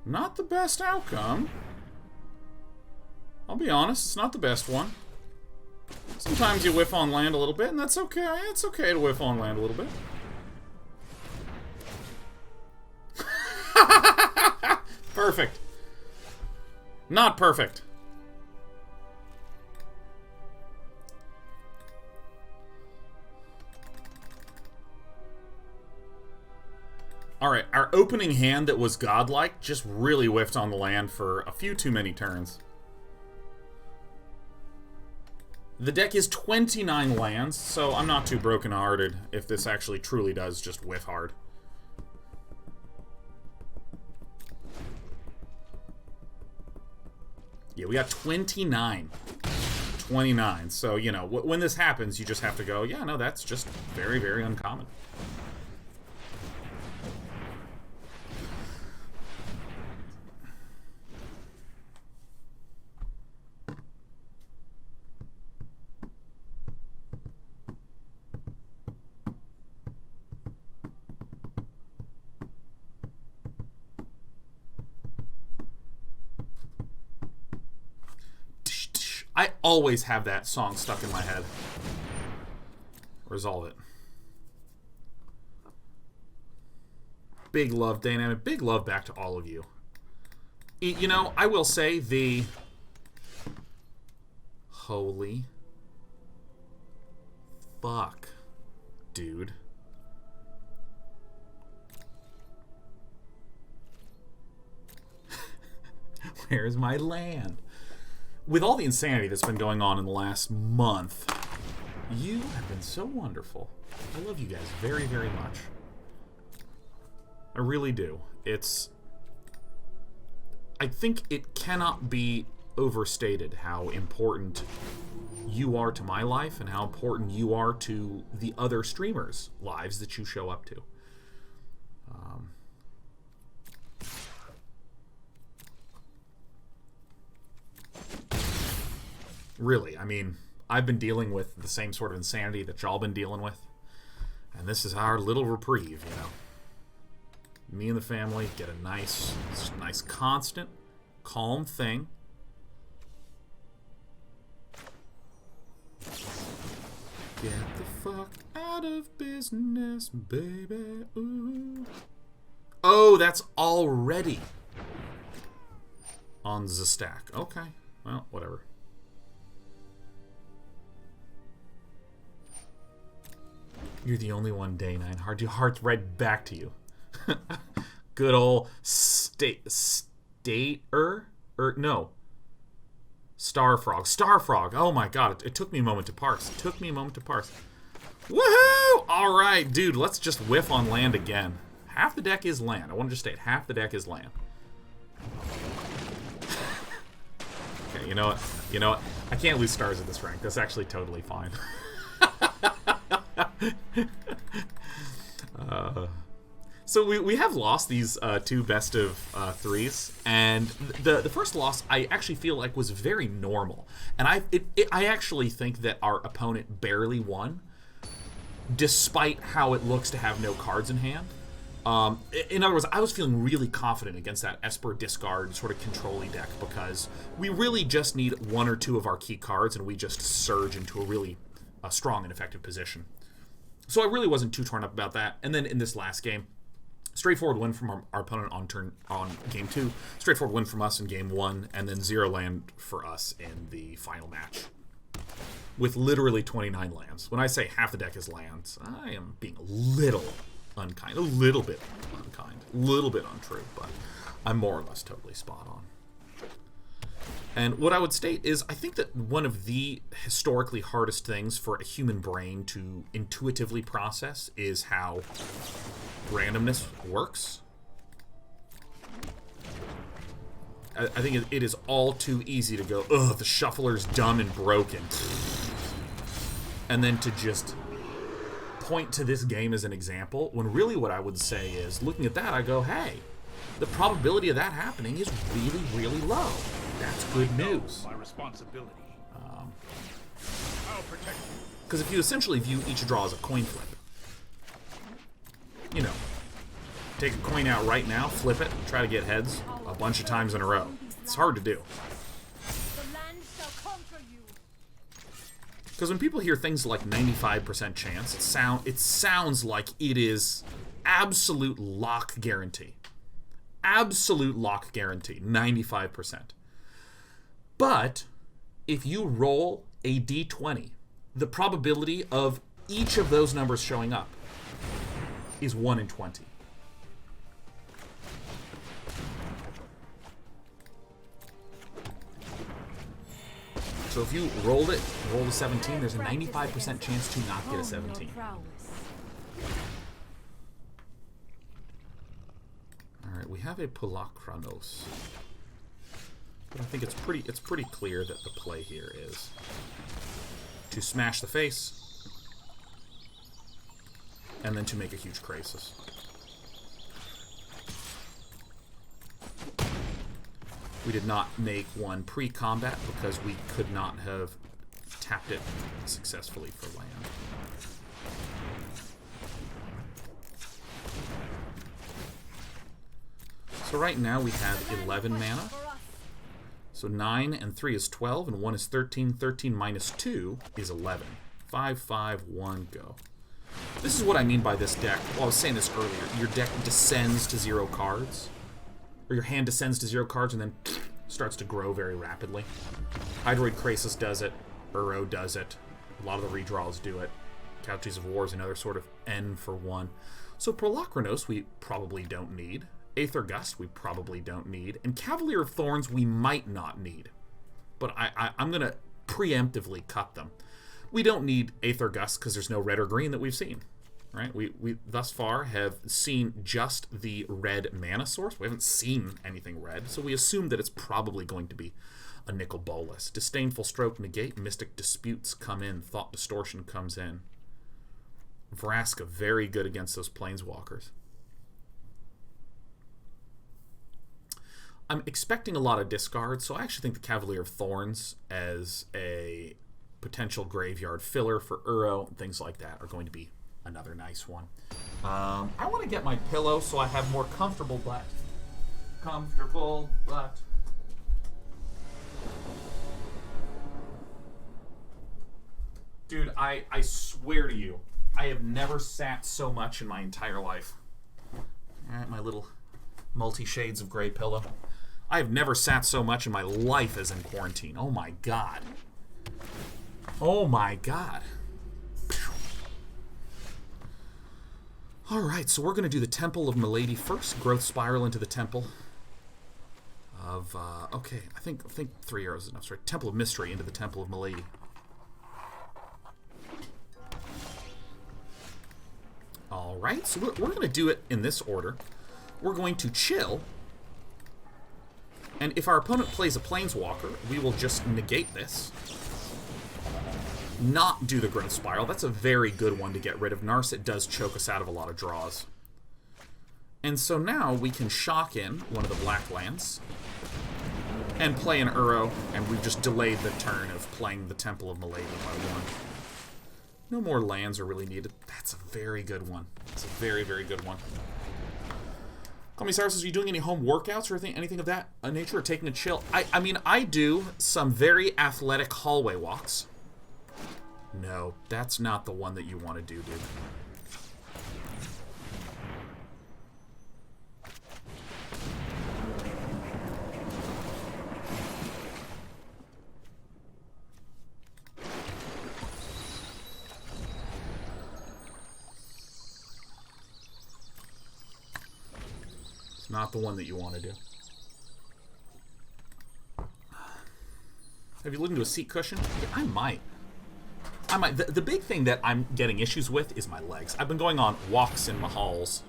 Not the best outcome. I'll be honest, it's not the best one. Sometimes you whiff on land a little bit, and that's okay. It's okay to whiff on land a little bit. Perfect. Not perfect. Alright, our opening hand that was godlike just really whiffed on the land for a few too many turns. The deck is 29 lands, so I'm not too brokenhearted if this actually truly does just whiff hard. Yeah, we got 29. 29. So, you know, when this happens, you just have to go, yeah, no, that's just very, very uncommon. I always have that song stuck in my head. Resolve it. Big love, Dynamic. Big love back to all of you. You know, I will say the... Holy... Fuck. Dude. Where's my land? With all the insanity that's been going on in the last month, you have been so wonderful. I love you guys very, very much. I really do. I think it cannot be overstated how important you are to my life and how important you are to the other streamers' lives that you show up to. Really, I mean, I've been dealing with the same sort of insanity that y'all been dealing with. And this is our little reprieve, you know. Me and the family get a nice, constant, calm thing. Get the fuck out of business, baby. Ooh. Oh, that's already on the stack. Okay, well, whatever. You're the only one, Day 9. Heart's right back to you. Good old no. Starfrog. Oh my god, it took me a moment to parse. Woohoo! Alright, dude, let's just whiff on land again. Half the deck is land. I want to just state, half the deck is land. Okay, you know what? I can't lose stars at this rank. That's actually totally fine. So we have lost these two best of threes, and the first loss I actually feel like was very normal, and I actually think that our opponent barely won, despite how it looks to have no cards in hand. In other words, I was feeling really confident against that Esper discard sort of control-y deck because we really just need one or two of our key cards, and we just surge into a really strong and effective position. So I really wasn't too torn up about that. And then in this last game, straightforward win from our opponent on game 2, straightforward win from us in game 1, and then 0 land for us in the final match. With literally 29 lands. When I say half the deck is lands, I am being a little unkind, a little bit untrue, but I'm more or less totally spot on. And what I would state is, I think that one of the historically hardest things for a human brain to intuitively process is how randomness works. I think it is all too easy to go, ugh, the shuffler's dumb and broken. And then to just point to this game as an example, when really what I would say is, looking at that, I go, hey, the probability of that happening is really, really low. That's good news. My responsibility. Because if you essentially view each draw as a coin flip, you know, take a coin out right now, flip it, try to get heads a bunch of times in a row. It's hard to do. Because when people hear things like 95% chance, it sounds like it is absolute lock guarantee. Absolute lock guarantee, 95%. But if you roll a d20, the probability of each of those numbers showing up is 1 in 20. So if you roll a 17, there's a 95% chance to not get a 17. Alright, we have a Polukranos. But I think it's pretty clear that the play here is to smash the face and then to make a huge Krasis. We did not make one pre-combat because we could not have tapped it successfully for land. So right now we have 11 mana. So 9 and 3 is 12, and 1 is 13. 13 minus 2 is 11. 5, 5, 1, go. This is what I mean by this deck. Well, I was saying this earlier. Your deck descends to 0 cards. Or your hand descends to 0 cards and then starts to grow very rapidly. Hydroid Krasis does it. Uro does it. A lot of the redraws do it. Casualties of War is another sort of N for 1. So Polukranos we probably don't need. Aether Gust we probably don't need. And Cavalier of Thorns we might not need. But I'm going to preemptively cut them. We don't need Aether Gust because there's no red or green that we've seen. Right? We thus far have seen just the red mana source. We haven't seen anything red, so we assume that it's probably going to be a nickel bolus. Disdainful Stroke, Negate, Mystic Disputes come in. Thought Distortion comes in. Vraska, very good against those Planeswalkers. I'm expecting a lot of discards, so I actually think the Cavalier of Thorns as a potential graveyard filler for Uro and things like that are going to be another nice one. I want to get my pillow so I have more comfortable butt. Comfortable butt. Dude, I swear to you, I have never sat so much in my entire life. Alright, my little multi-shades of gray pillow. I have never sat so much in my life as in quarantine. Oh my god. Oh my god. Alright, so we're going to do the Temple of Malady first. Growth Spiral into the Temple of... okay, I think 3 arrows is enough. Sorry, Temple of Mystery into the Temple of Malady. Alright, so we're going to do it in this order. We're going to chill. And if our opponent plays a Planeswalker, we will just negate this. Not do the Growth Spiral. That's a very good one to get rid of. Narset does choke us out of a lot of draws. And so now we can shock in one of the black lands and play an Uro, and we've just delayed the turn of playing the Temple of Malady by 1. No more lands are really needed. That's a very good one. That's a very, very good one. Call me Cyrus, are you doing any home workouts or anything of that nature, or taking a chill? I mean, I do some very athletic hallway walks. No, that's not the one that you want to do, dude. It's not the one that you want to do. Have you looked into a seat cushion? Yeah, I might. The big thing that I'm getting issues with is my legs. I've been going on walks in my halls.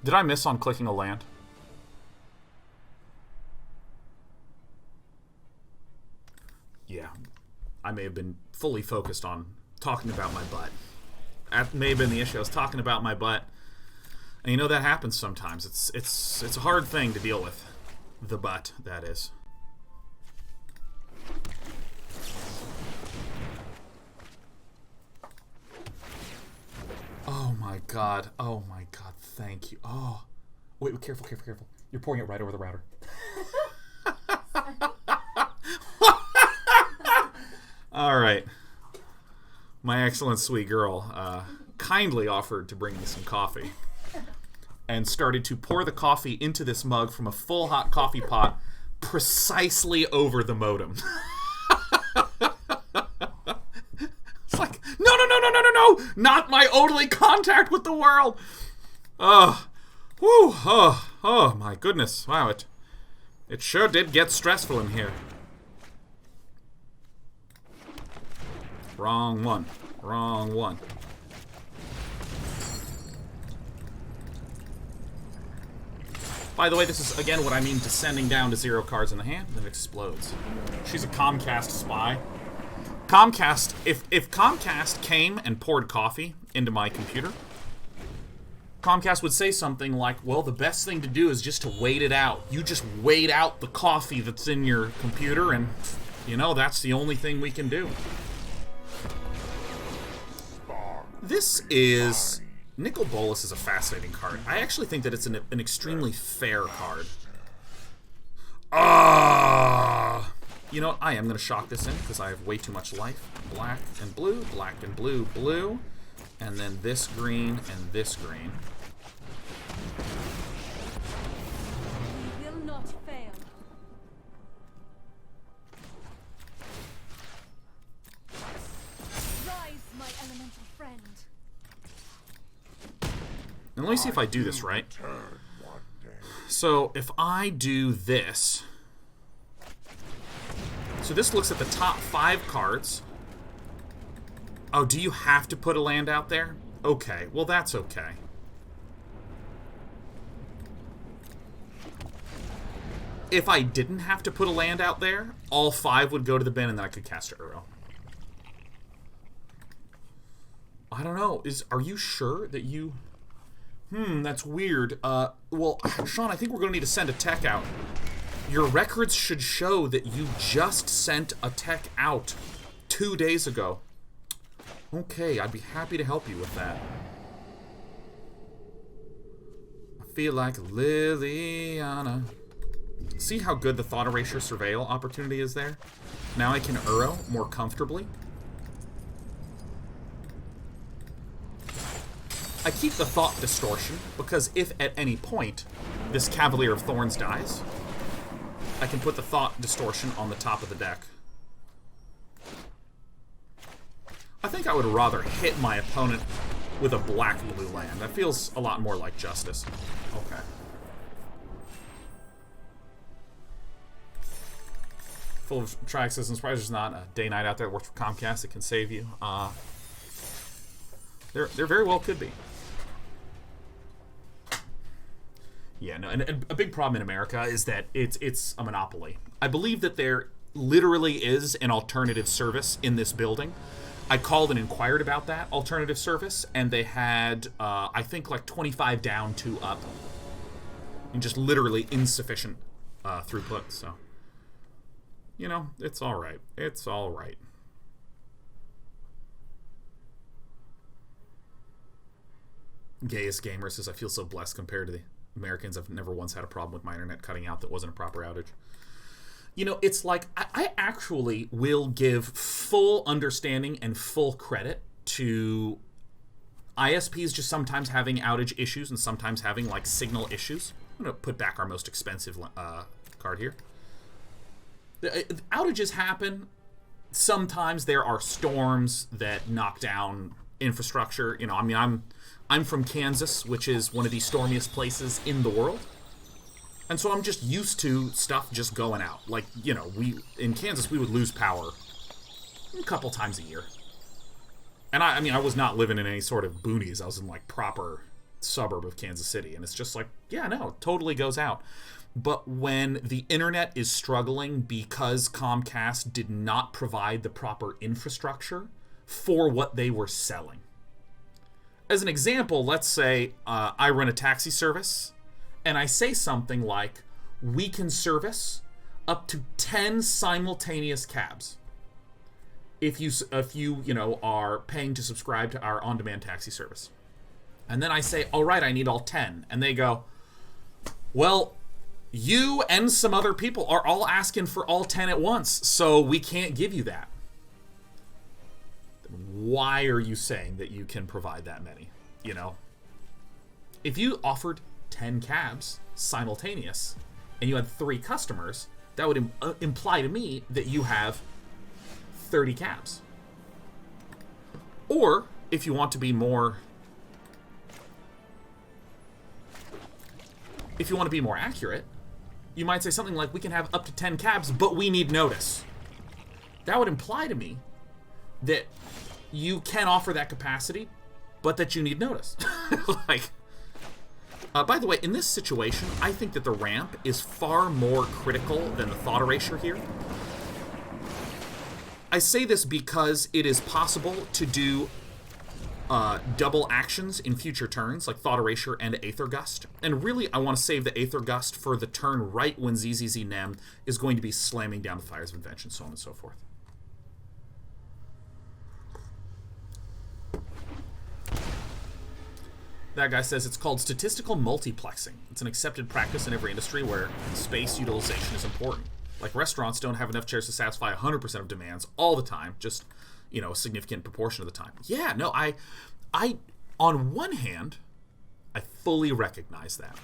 Did I miss on clicking a land? Yeah. I may have been fully focused on talking about my butt. That may have been the issue. I was talking about my butt. And you know that happens sometimes. It's a hard thing to deal with. The butt, that is. Oh my god. Oh my god. Thank you. Oh. Wait, careful, careful, careful. You're pouring it right over the router. Alright. My my excellent sweet girl kindly offered to bring me some coffee and started to pour the coffee into this mug from a full hot coffee pot precisely over the modem. It's like, no, not my only contact with the world. Oh, my goodness. Wow, it sure did get stressful in here. Wrong one. By the way, this is, again, what I mean descending down to 0 cards in the hand, and then it explodes. She's a Comcast spy. Comcast, if Comcast came and poured coffee into my computer, Comcast would say something like, well, the best thing to do is just to wait it out. You just wait out the coffee that's in your computer, and, you know, that's the only thing we can do. This is... Nicol Bolas is a fascinating card. I actually think that it's an extremely fair card. You know what? I am going to shock this in, because I have way too much life. Black and blue, blue. And then this green and this green. We will not fail. Rise, my elemental friend. And let me see if I do this right. So if I do this... So this looks at the top 5 cards. Oh, do you have to put a land out there? Okay, well that's okay. If I didn't have to put a land out there, all 5 would go to the bin and then I could cast a Uro. I don't know. Are you sure that you... that's weird. Well, Sean, I think we're going to need to send a tech out. Your records should show that you just sent a tech out 2 days ago. Okay, I'd be happy to help you with that. I feel like Liliana. See how good the Thought Erasure Surveil opportunity is there? Now I can Uro more comfortably. I keep the Thought Distortion, because if at any point this Cavalier of Thorns dies, I can put the Thought Distortion on the top of the deck. I think I would rather hit my opponent with a black-blue land. That feels a lot more like justice. Okay. Full of Triaxes and surprise there's not a day-night out there that works for Comcast that can save you. There very well could be. Yeah, no, and a big problem in America is that it's a monopoly. I believe that there literally is an alternative service in this building. I called and inquired about that alternative service, and they had, I think, like 25 down, 2 up. And just literally insufficient throughput, so. You know, it's alright. It's alright. Gayest Gamer says, I feel so blessed compared to the Americans. I've never once had a problem with my internet cutting out that wasn't a proper outage. You know, it's like, I actually will give full understanding and full credit to ISPs just sometimes having outage issues and sometimes having, like, signal issues. I'm going to put back our most expensive card here. Outages happen. Sometimes there are storms that knock down infrastructure. You know, I mean, I'm from Kansas, which is one of the stormiest places in the world. And so I'm just used to stuff just going out. Like, you know, in Kansas, we would lose power a couple times a year. And I mean, I was not living in any sort of boonies. I was in, like, proper suburb of Kansas City. And it's just like, yeah, no, it totally goes out. But when the internet is struggling because Comcast did not provide the proper infrastructure for what they were selling. As an example, let's say I run a taxi service, and I say something like, we can service up to 10 simultaneous cabs if you know, are paying to subscribe to our on-demand taxi service. And then I say, all right, I need all 10. And they go, well, you and some other people are all asking for all 10 at once, so we can't give you that. why are you saying that you can provide that many? You know? If you offered 10 cabs simultaneous and you had 3 customers, that would imply to me that you have 30 cabs. Or, if you want to be more... If you want to be more accurate, you might say something like, we can have up to 10 cabs, but we need notice. That would imply to me that you can offer that capacity, but that you need notice. Like, by the way, in this situation, I think that the ramp is far more critical than the Thought Erasure here. I say this because it is possible to do double actions in future turns, like Thought Erasure and Aether Gust. And really, I want to save the Aether Gust for the turn right when ZZZ Nem is going to be slamming down the Fires of Invention, so on and so forth. That guy says it's called statistical multiplexing. It's an accepted practice in every industry where space utilization is important. Like restaurants don't have enough chairs to satisfy 100% of demands all the time, just, you know, a significant proportion of the time. Yeah, no, I on one hand, I fully recognize that.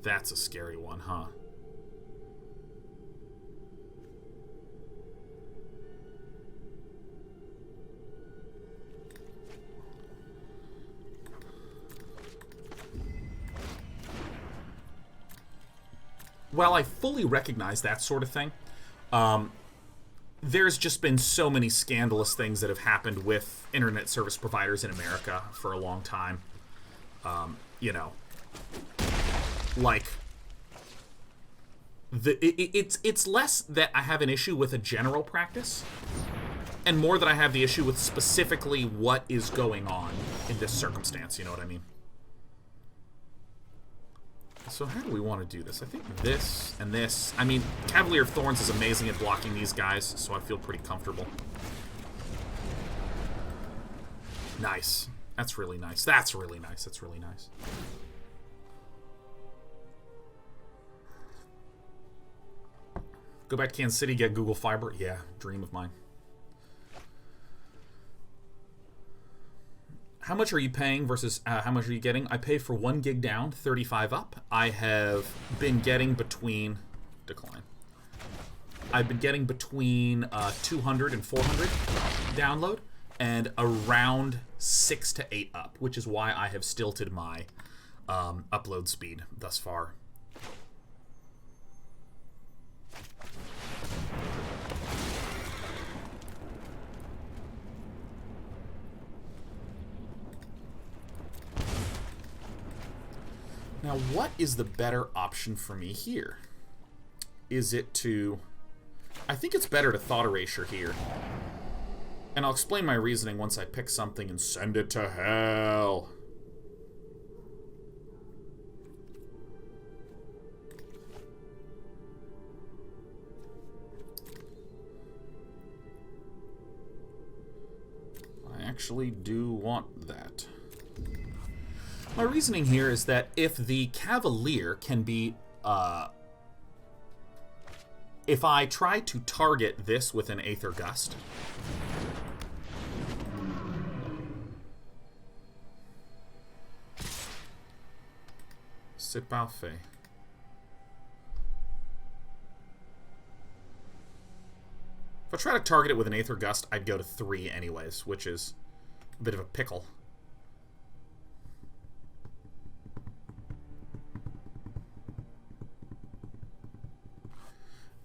That's a scary one, huh? While I fully recognize that sort of thing, there's just been so many scandalous things that have happened with internet service providers in America for a long time. You know, like, it's less that I have an issue with a general practice, and more that I have the issue with specifically what is going on in this circumstance, you know what I mean? So how do we want to do this? I think this and this. I mean, Cavalier of Thorns is amazing at blocking these guys, so I feel pretty comfortable. Nice. That's really nice. That's really nice. That's really nice. Go back to Kansas City, get Google Fiber. Yeah, dream of mine. How much are you paying versus how much are you getting? I pay for 1 gig down, 35 up. I have been getting between... Decline. I've been getting between 200 and 400 download, and around 6 to 8 up, which is why I have stilted my upload speed thus far. Now, what is the better option for me here? Is it to... I think it's better to Thought Erasure here. And I'll explain my reasoning once I pick something and send it to hell. I actually do want that. My reasoning here is that if the Cavalier can be, if I try to target this with an Aether Gust, c'est parfait. If I try to target it with an Aether Gust, I'd go to 3 anyways, which is a bit of a pickle.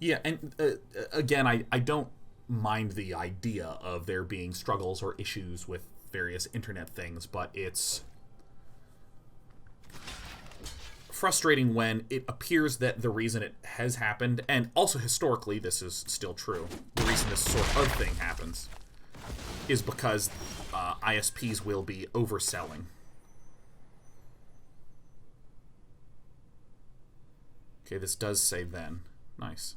Yeah, and again, I don't mind the idea of there being struggles or issues with various internet things, but it's frustrating when it appears that the reason it has happened, and also historically this is still true, the reason this sort of thing happens is because ISPs will be overselling. Okay, this does say then. Nice.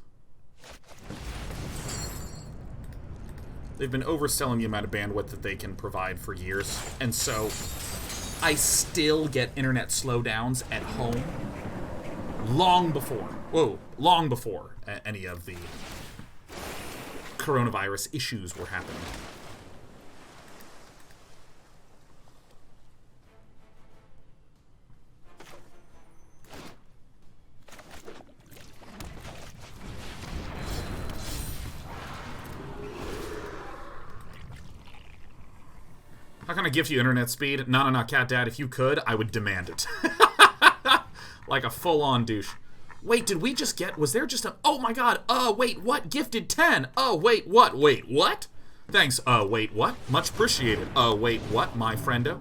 They've been overselling the amount of bandwidth that they can provide for years, and so I still get internet slowdowns at home long before. Whoa, long before any of the coronavirus issues were happening. How can I gift you internet speed? No, Cat Dad, if you could, I would demand it. Like a full-on douche. Wait, did we just get... Was there just a... Oh my god, wait, what? Gifted 10. Oh, wait, what? Wait, what? Thanks, wait, what? Much appreciated. Wait, what, my friendo?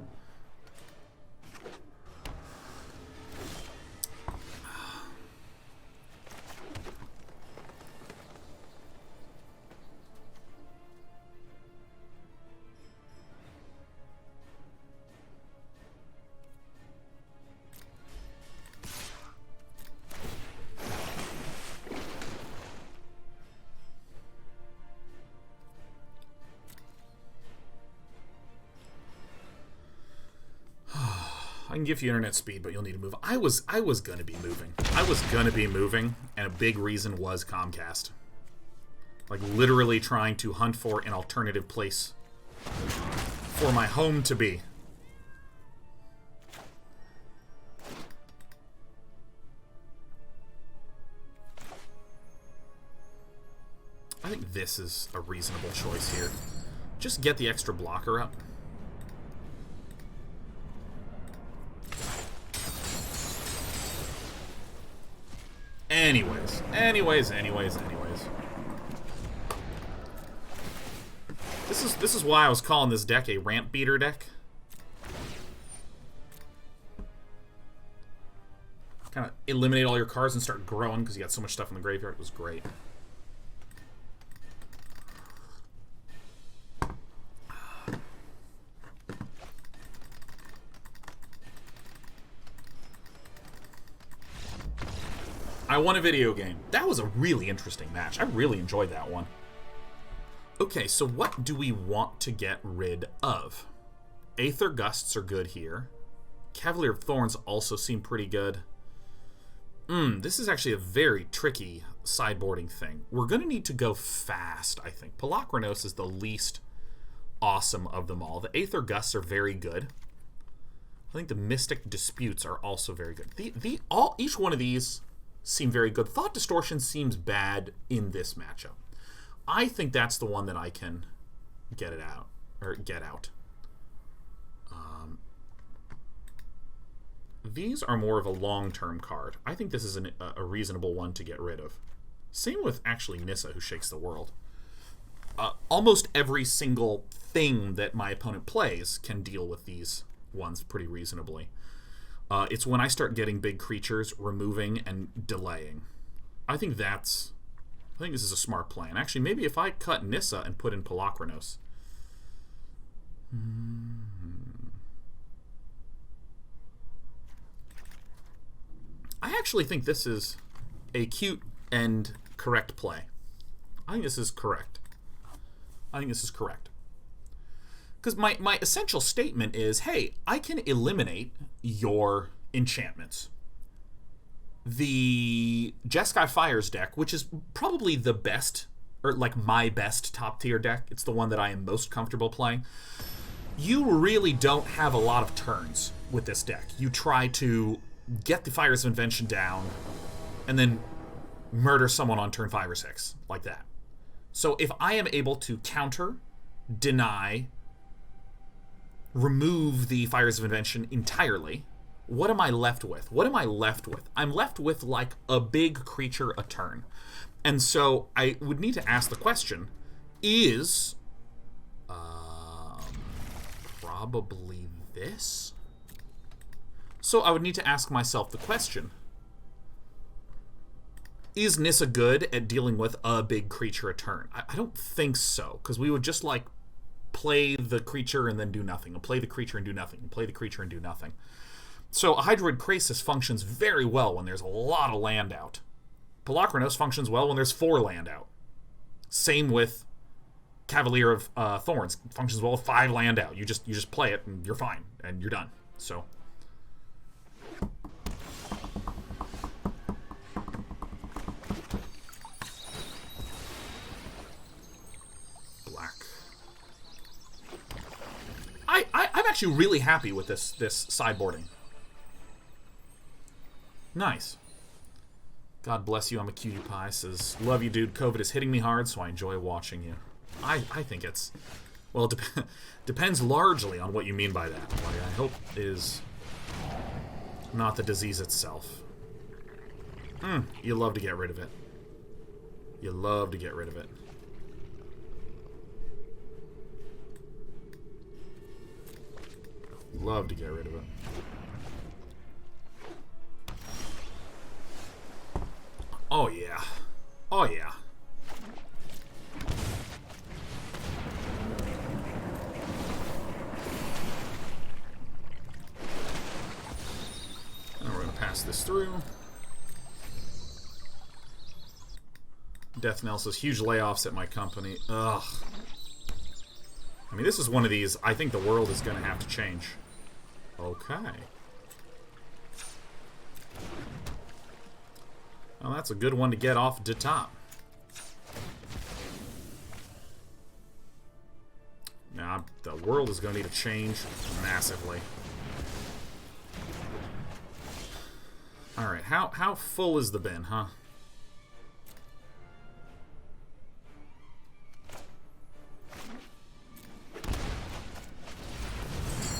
I can give you internet speed, but you'll need to move. I was gonna be moving. And a big reason was Comcast. Like, literally trying to hunt for an alternative place for my home to be. I think this is a reasonable choice here. Just get the extra blocker up. Anyways. This is why I was calling this deck a Rampbeater deck. Kind of eliminate all your cards and start growing because you got so much stuff in the graveyard. It was great. I won a video game. That was a really interesting match. I really enjoyed that one. Okay, so what do we want to get rid of? Aether Gusts are good here. Cavalier of Thorns also seem pretty good. This is actually a very tricky sideboarding thing. We're going to need to go fast, I think. Polukranos is the least awesome of them all. The Aether Gusts are very good. I think the Mystic Disputes are also very good. Each one of these seem very good. Thought Distortion seems bad in this matchup. I think that's the one that I can get out. These are more of a long-term card. I think this is a reasonable one to get rid of. Same with, actually, Nissa, who shakes the world. Almost every single thing that my opponent plays can deal with these ones pretty reasonably. It's when I start getting big creatures, removing and delaying. I think this is a smart plan. Actually, maybe if I cut Nissa and put in Polukranos. I actually think this is a cute and correct play. I think this is correct. Because my essential statement is, hey, I can eliminate your enchantments. The Jeskai Fires deck, which is probably the best, or like my best top tier deck, it's the one that I am most comfortable playing. You really don't have a lot of turns with this deck. You try to get the Fires of Invention down, and then murder someone on turn 5 or 6, like that. So if I am able to counter, deny, remove the Fires of Invention entirely, what am I left with? I'm left with like a big creature a turn. And so I would need to ask the question, is probably this? So I would need to ask myself the question, is Nissa good at dealing with a big creature a turn? I don't think so, because we would just like play the creature and then do nothing, and play the creature and do nothing, and play the creature and do nothing. So a Hydroid Krasis functions very well when there's a lot of land out. Polukranos functions well when there's 4 land out. Same with Cavalier of Thorns. Functions well with 5 land out. You just play it and you're fine and you're done. So I'm actually really happy with this sideboarding. Nice. God bless you, I'm a cutie pie. Says, love you, dude. COVID is hitting me hard, so I enjoy watching you. I think it's... Well, it depends largely on what you mean by that. What I hope is not the disease itself. You love to get rid of it. You love to get rid of it. Love to get rid of it. Oh yeah. Oh yeah. And we're gonna pass this through. Death Knell says huge layoffs at my company. Ugh. I mean, this is one of these. I think the world is gonna have to change. Okay. Well, that's a good one to get off the top. Now, the world is going to need to change massively. Alright, how full is the bin, huh?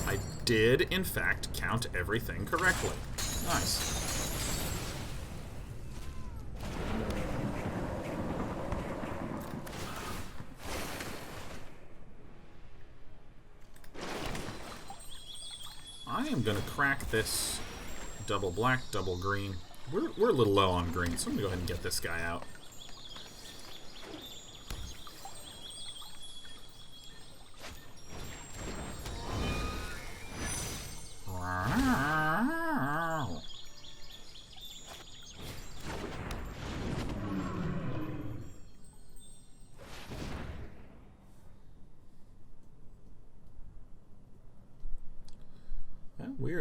I did, in fact, count everything correctly. Nice. I am going to crack this double black, double green. We're a little low on green, so I'm going to go ahead and get this guy out.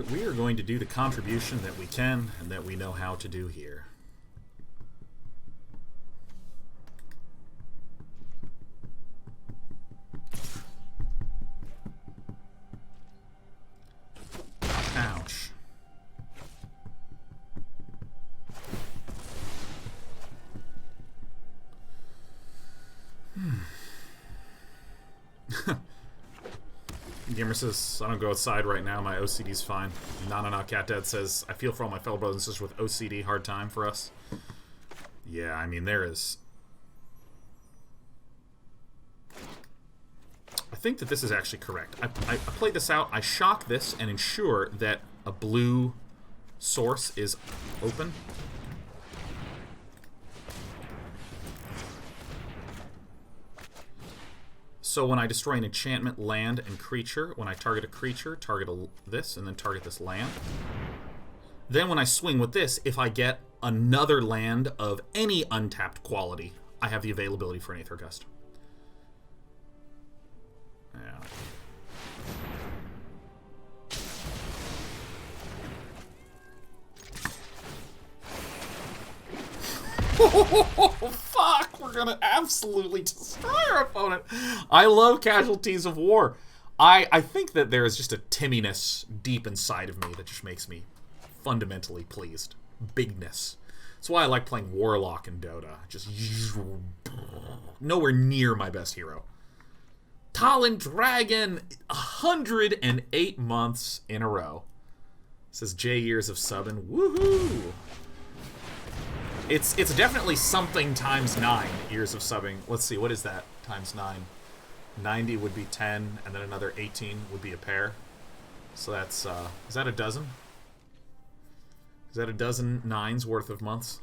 We are going to do the contribution that we can and that we know how to do here. Ouch. Gamer says, I don't go outside right now, my OCD's fine. Nanana Cat Dad says, I feel for all my fellow brothers and sisters with OCD, hard time for us. Yeah, I mean, there is... I think that this is actually correct. I play this out, I shock this, and ensure that a blue source is open. So when I destroy an enchantment, land, and creature, when I target a creature, target this, and then target this land. Then when I swing with this, if I get another land of any untapped quality, I have the availability for an Aether Gust. Yeah. Oh, fuck! We're gonna absolutely destroy our opponent. I love Casualties of War. I think that there is just a timminess deep inside of me that just makes me fundamentally pleased. Bigness. That's why I like playing Warlock in Dota. Just nowhere near my best hero. Talon Dragon, 108 months in a row. Says J years of subbing. Woohoo! It's definitely something times 9 years of subbing. Let's see, what is that times 9? 90 would be 10, and then another 18 would be a pair. So that's, is that a dozen? Is that a dozen 9s worth of months?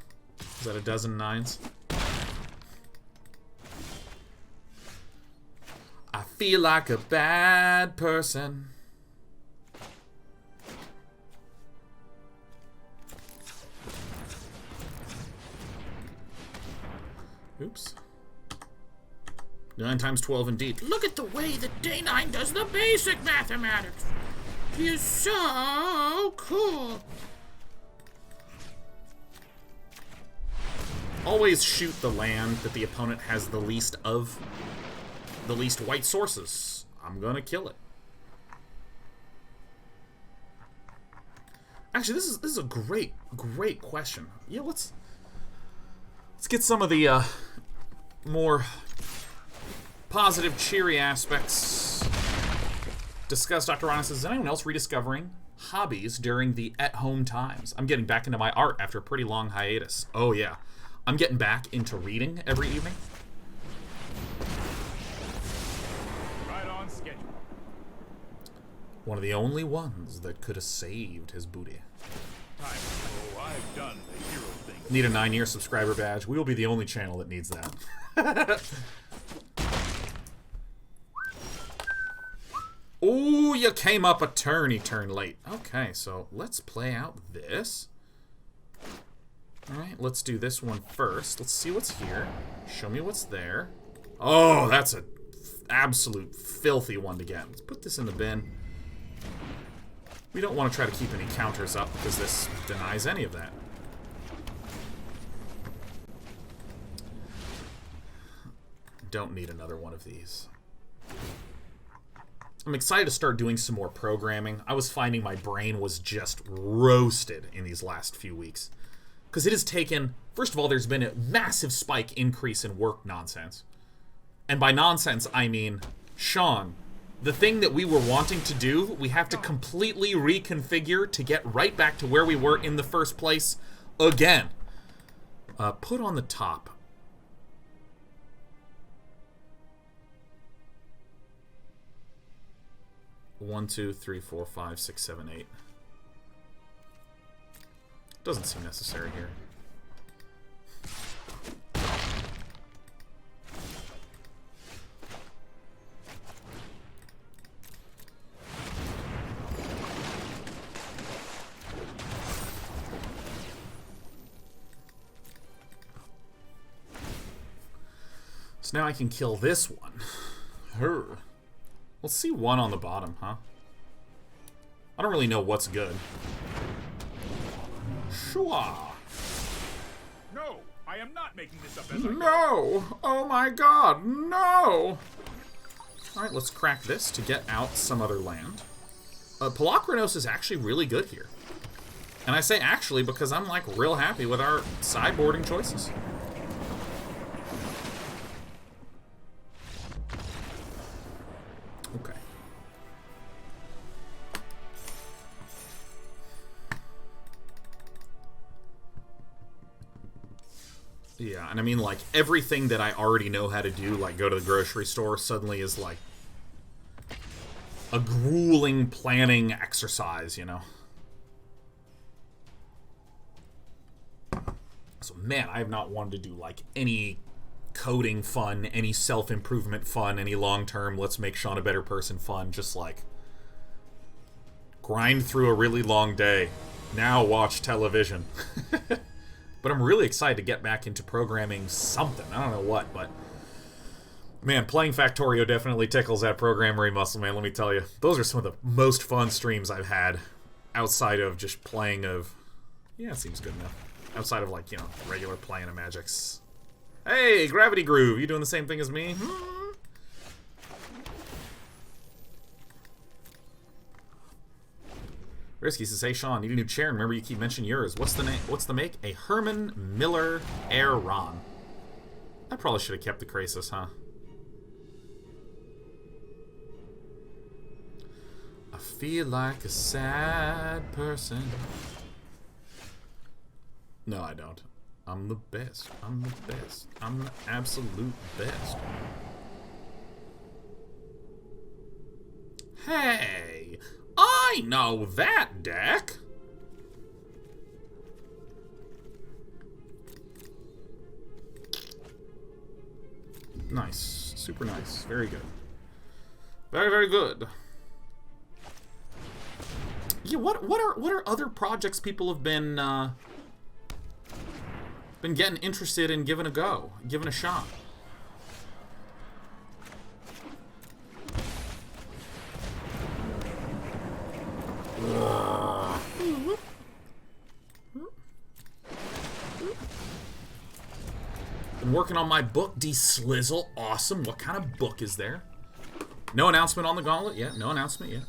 Is that a dozen 9s? I feel like a bad person. Oops. 9 times 12 indeed. Look at the way that Day 9 does the basic mathematics. He is so cool. Always shoot the land that the opponent has the least of. The least white sources. I'm gonna kill it. Actually, this is a great question. Yeah, let's get some of the more positive, cheery aspects discussed. Dr. Ron says, is anyone else rediscovering hobbies during the at-home times? I'm getting back into my art after a pretty long hiatus. Oh yeah, I'm getting back into reading every evening. Right on schedule. One of the only ones that could have saved his booty. Time. Oh, I've done the hero thing. Need a 9-year subscriber badge. We will be the only channel that needs that. Ooh, you came up a turn late. Okay, so let's play out this. Alright, let's do this one first. Let's see what's here. Show me what's there. Oh, that's an absolute filthy one to get. Let's put this in the bin. We don't want to try to keep any counters up because this denies any of that. Don't need another one of these. I'm excited to start doing some more programming. I was finding my brain was just roasted in these last few weeks. Because it has taken... First of all, there's been a massive spike increase in work nonsense. And by nonsense, I mean, Sean, the thing that we were wanting to do, we have to completely reconfigure to get right back to where we were in the first place again. Put on the top. One, two, three, four, five, six, seven, eight. Doesn't seem necessary here. So now I can kill this one. Her. Let's see one on the bottom, huh? I don't really know what's good. Shua. No, I am not making this up as I go. No! Oh my god, no! Alright, let's crack this to get out some other land. Polukranos is actually really good here. And I say actually because I'm like real happy with our sideboarding choices. Okay. Yeah, and I mean, like, everything that I already know how to do, like go to the grocery store, suddenly is like a grueling planning exercise, you know? So, man, I have not wanted to do, like, any coding fun, any self-improvement fun, any long-term let's make Sean a better person fun, just like grind through a really long day, now watch television. But I'm really excited to get back into programming something. I don't know what, but man, playing Factorio definitely tickles that programmery muscle, man, let me tell you. Those are some of the most fun streams I've had outside of just playing of... Yeah, it seems good enough. Outside of, like, you know, regular playing of Magics. Hey, Gravity Groove, you doing the same thing as me? Risky says, hey Sean, need a new chair. Remember you keep mentioning yours. What's the name? What's the make? A Herman Miller Air Ron. I probably should have kept the Krasis, huh? I feel like a sad person. No, I don't. I'm the best. I'm the best. I'm the absolute best. Hey! I know that deck! Nice. Super nice. Very good. Very, very good. Yeah, what are other projects people have been getting interested in giving a go, giving a shot? Been working on my book, De-Slizzle. Awesome. What kind of book is there? No announcement on the gauntlet yet. No announcement yet.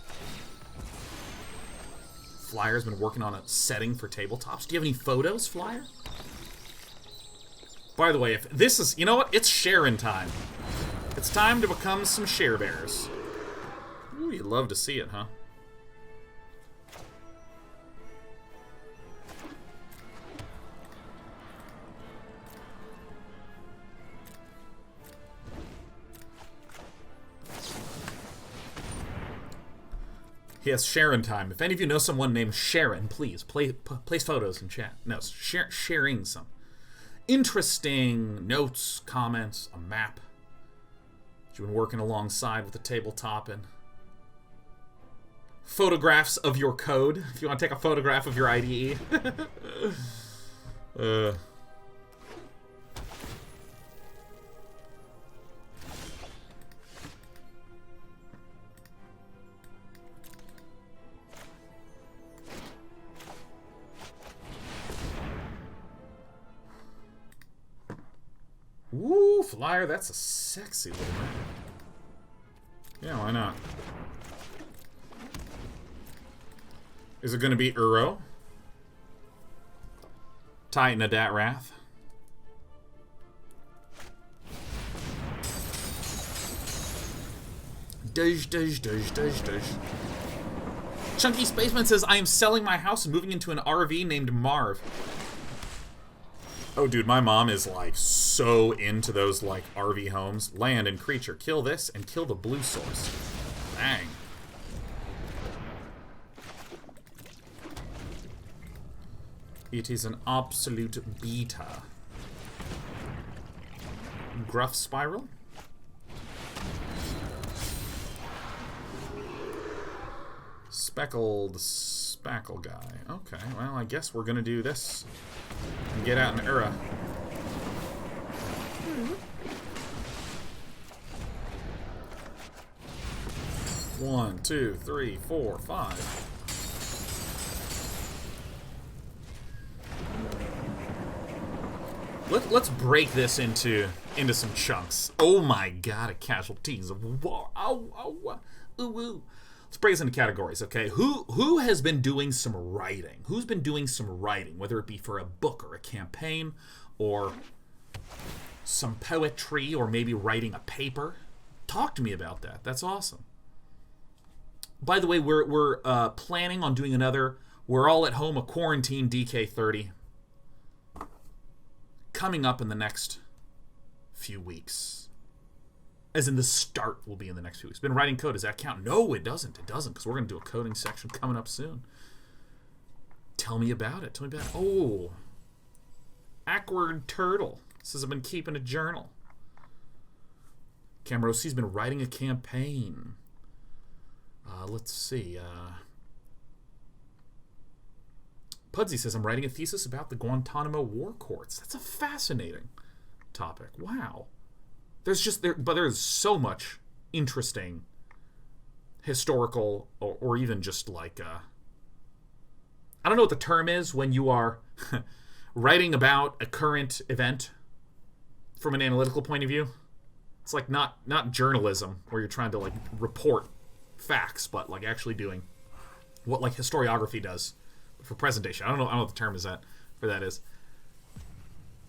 Flyer's been working on a setting for tabletops. Do you have any photos, Flyer? By the way, if this is... You know what? It's sharing time. It's time to become some share bears. Ooh, you'd love to see it, huh? Yes, Sharon time. If any of you know someone named Sharon, please place photos in chat. No, sharing some interesting notes, comments, a map that you've been working alongside with the tabletop, and photographs of your code. If you want to take a photograph of your IDE. Woo, Flyer, that's a sexy little man. Yeah, why not? Is it going to be Uro? Titan of Dat Wrath? Chunky Spaceman says, I am selling my house and moving into an RV named Marv. Oh, dude, my mom is, like, so into those, like, RV homes. Land and creature. Kill this and kill the blue source. Bang. It is an absolute beta. Gruff Spiral? Speckled Spackle guy. Okay, well, I guess we're gonna do this. And get out in Ura. One, two, three, four, five. Let's break this into some chunks. Oh my god, a Casualties of War. Ow, ow, ooh, ooh. Let's break this into categories, okay? Who has been doing some writing? Who's been doing some writing, whether it be for a book or a campaign or some poetry or maybe writing a paper? Talk to me about that. That's awesome. By the way, we're planning on doing another We're All at Home, a quarantine DK30 coming up in the next few weeks. As in the start will be in the next few weeks. Been writing code. Does that count? No, it doesn't. It doesn't, because we're going to do a coding section coming up soon. Tell me about it. Tell me about it. Oh. Awkward Turtle says, I've been keeping a journal. Camrosi's been writing a campaign. Let's see. Pudsey says, I'm writing a thesis about the Guantanamo War Courts. That's a fascinating topic. Wow. There's so much interesting historical or even just like I don't know what the term is when you are writing about a current event from an analytical point of view. It's like not journalism where you're trying to like report facts, but like actually doing what like historiography does for presentation. I don't know what the term is for that is.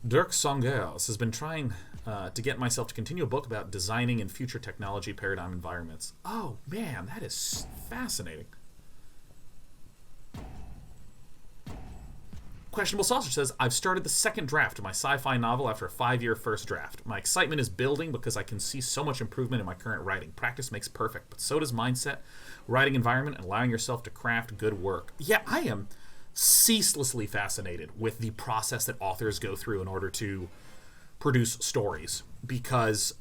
Dirk Songers has been trying to get myself to continue a book about designing in future technology paradigm environments. Oh, man, that is fascinating. Questionable Sausage says, I've started the second draft of my sci-fi novel after a 5-year first draft. My excitement is building because I can see so much improvement in my current writing. Practice makes perfect, but so does mindset, writing environment, and allowing yourself to craft good work. Yeah, I am ceaselessly fascinated with the process that authors go through in order to produce stories, because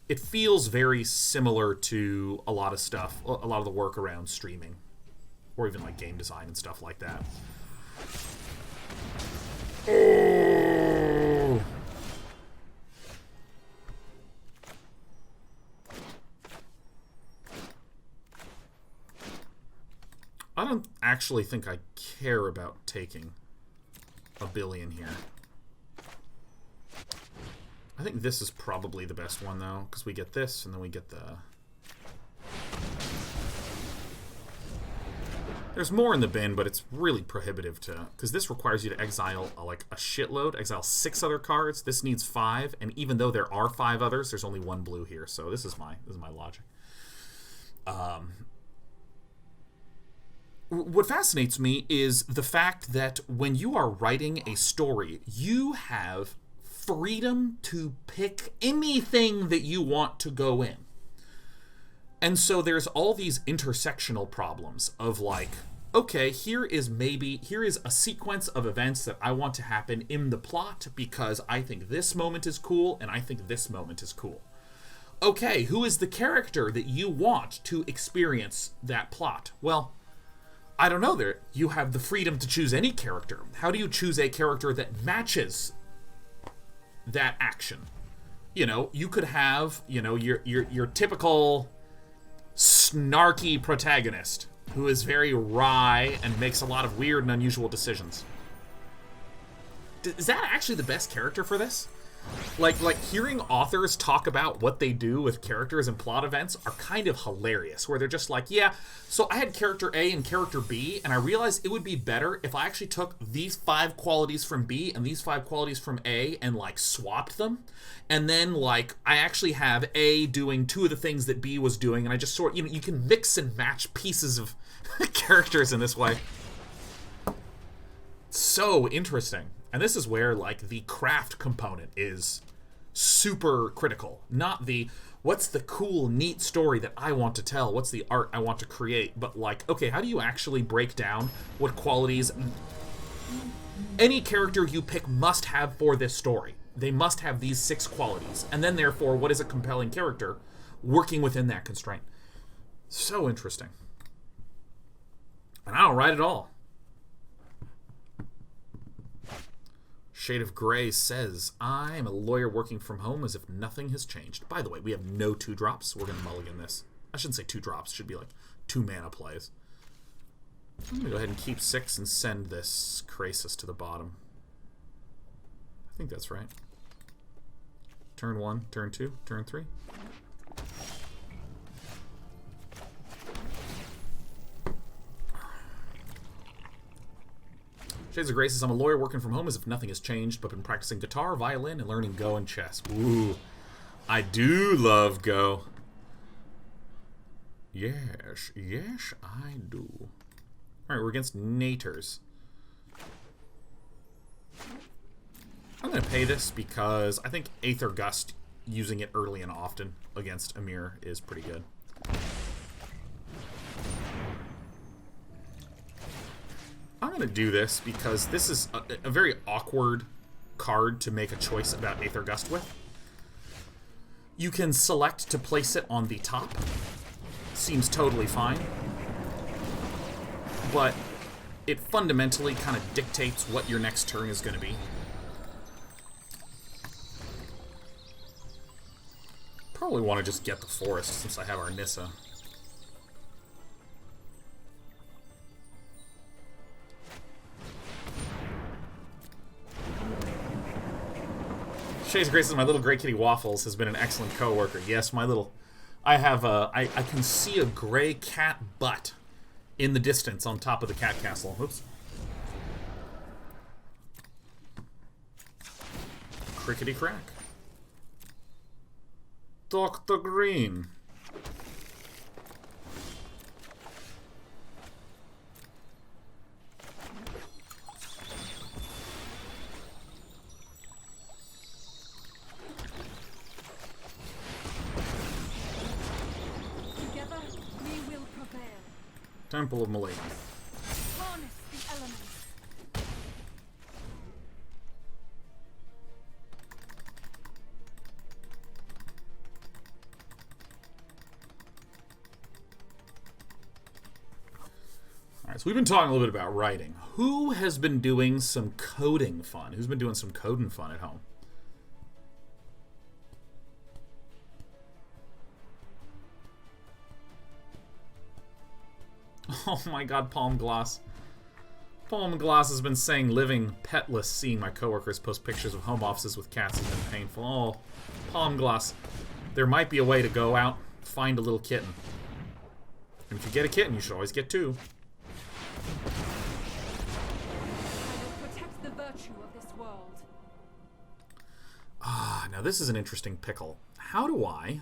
it feels very similar to a lot of stuff, a lot of the work around streaming or even like game design and stuff like that. Oh. I don't actually think I care about taking a billion here. I think this is probably the best one, though, because we get this, and then we get the... There's more in the bin, but it's really prohibitive to... Because this requires you to exile, like, a shitload. Exile 6 other cards. This needs 5. And even though there are 5 others, there's only 1 blue here. So this is my logic. What fascinates me is the fact that when you are writing a story, you have freedom to pick anything that you want to go in. And so there's all these intersectional problems of like, okay, here is a sequence of events that I want to happen in the plot because I think this moment is cool and I think this moment is cool. Okay, who is the character that you want to experience that plot? Well, I don't know. There, you have the freedom to choose any character. How do you choose a character that matches that action? You know, you could have, you know, your typical snarky protagonist who is very wry and makes a lot of weird and unusual decisions. Is that actually the best character for this? Like hearing authors talk about what they do with characters and plot events are kind of hilarious, where they're just like, yeah, so I had character A and character B, and I realized it would be better if I actually took these 5 qualities from B and these 5 qualities from A and, like, swapped them. And then, like, I actually have A doing 2 of the things that B was doing, and I just sort, you know, you can mix and match pieces of characters in this way. So interesting. And this is where, like, the craft component is super critical. Not the, what's the cool, neat story that I want to tell? What's the art I want to create? But, like, okay, how do you actually break down what qualities any character you pick must have for this story? They must have these 6 qualities. And then, therefore, what is a compelling character working within that constraint? So interesting. And I don't write at all. Shade of Grey says, I'm a lawyer working from home as if nothing has changed. By the way, we have no 2-drops. We're going to mulligan this. I shouldn't say 2 drops. It should be like 2 mana plays. I'm going to go ahead and keep 6 and send this Krasis to the bottom. I think that's right. Turn 1, turn 2, turn 3. Shades of Grey says, I'm a lawyer working from home as if nothing has changed, but been practicing guitar, violin, and learning Go and chess. Ooh, I do love Go. Yes, yes, I do. Alright, we're against Naters. I'm going to pay this because I think Aether Gust, using it early and often against Amir, is pretty good. I'm going to do this because this is a very awkward card to make a choice about Aether Gust with. You can select to place it on the top. Seems totally fine. But it fundamentally kind of dictates what your next turn is going to be. Probably want to just get the forest since I have our Nissa. Shades of Grace says, my little gray kitty Waffles has been an excellent co-worker. Yes, my little... I have a... I can see a gray cat butt in the distance on top of the cat castle. Oops. Crickety crack. Dr. Green. Together, we will prevail. Temple of Malady. Harness the elements. Alright, so we've been talking a little bit about writing. Who has been doing some coding fun? Who's been doing some coding fun at home? Oh my god, Palm Gloss. Palm Gloss has been saying living petless, seeing my coworkers post pictures of home offices with cats has been painful. Oh, Palm Gloss. There might be a way to go out, find a little kitten. And if you get a kitten, you should always get 2. will protect the virtue of this world. Ah, now this is an interesting pickle. How do I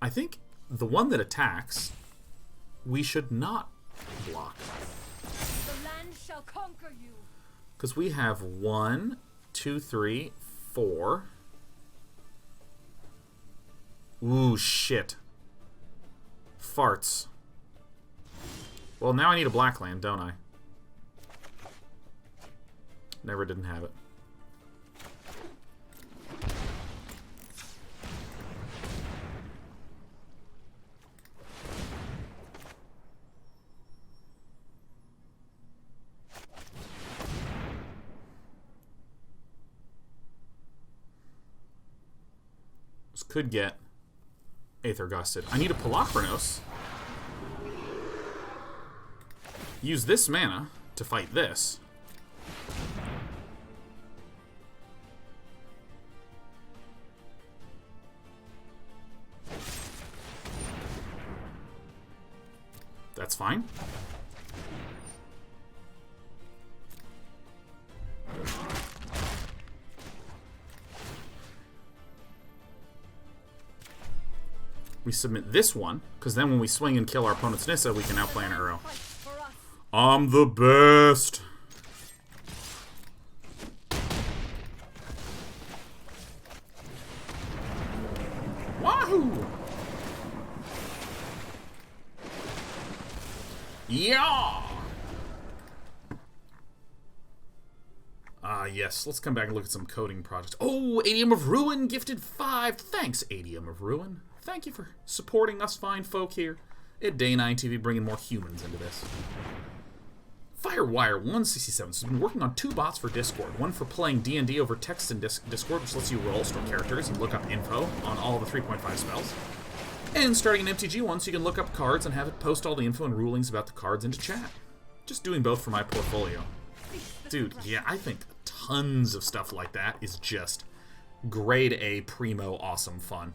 think the one that attacks, we should not block. The land shall conquer you. Because we have 1, 2, 3, 4. Ooh, shit. Farts. Well, now I need a black land, don't I? Never didn't have it. This could get Aether Gusted. I need a Polukranos. Use this mana to fight this. That's fine. We submit this one, because then when we swing and kill our opponent's Nissa, we can now play an arrow. I'm the best! Wahoo! Yeah! Yes, let's come back and look at some coding projects. Oh, Adium of Ruin gifted 5. Thanks, Adium of Ruin. Thank you for supporting us fine folk here at Day 9 TV, bringing more humans into this. Firewire 167 has been working on 2 bots for Discord. One for playing D&D over text in Discord, which lets you roll, store characters, and look up info on all the 3.5 spells. And starting an MTG one so you can look up cards and have it post all the info and rulings about the cards into chat. Just doing both for my portfolio. Dude, yeah, I think tons of stuff like that is just grade A, primo, awesome fun.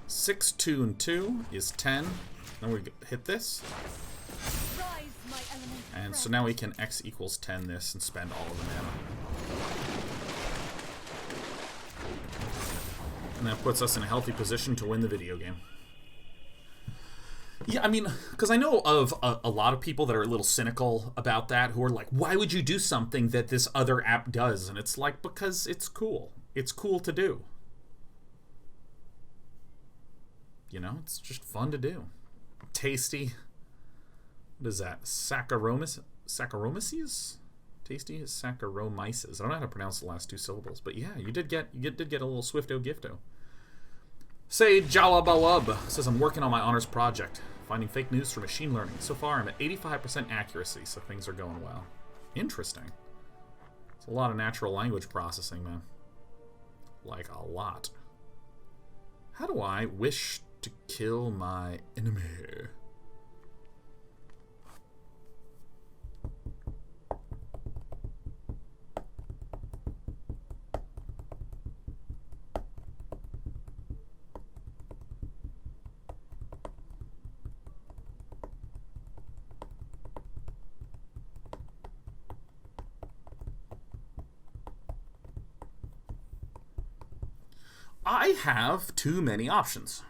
Six, 2, and 2 is 10. Then we hit this. And so now we can X equals 10 this and spend all of the mana. And that puts us in a healthy position to win the video game. Yeah, I mean, because I know of a lot of people that are a little cynical about that, who are like, why would you do something that this other app does? And it's like, because it's cool. It's cool to do. You know, it's just fun to do. Tasty. What is that? Saccharomyces? Tasty Saccharomyces. I don't know how to pronounce the last 2 syllables, but yeah, you did get a little Swifto Gifto. Say Jalabalub says, I'm working on my honors project, finding fake news through machine learning. So far, I'm at 85% accuracy, so things are going well. Interesting. It's a lot of natural language processing, man. Like, a lot. How do I wish to kill my enemy? I have too many options.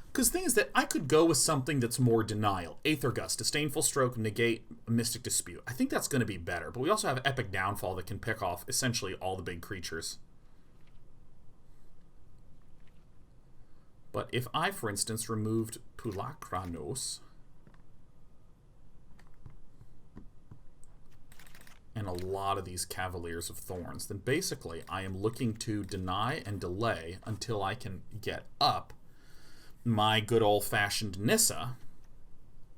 Because the thing is that I could go with something that's more denial. Aether Gust, Disdainful Stroke, Negate, Mystic Dispute. I think that's going to be better. But we also have Epic Downfall that can pick off essentially all the big creatures. But if I, for instance, removed Polukranos and a lot of these Cavaliers of Thorns, then basically I am looking to deny and delay until I can get up my good old-fashioned Nissa.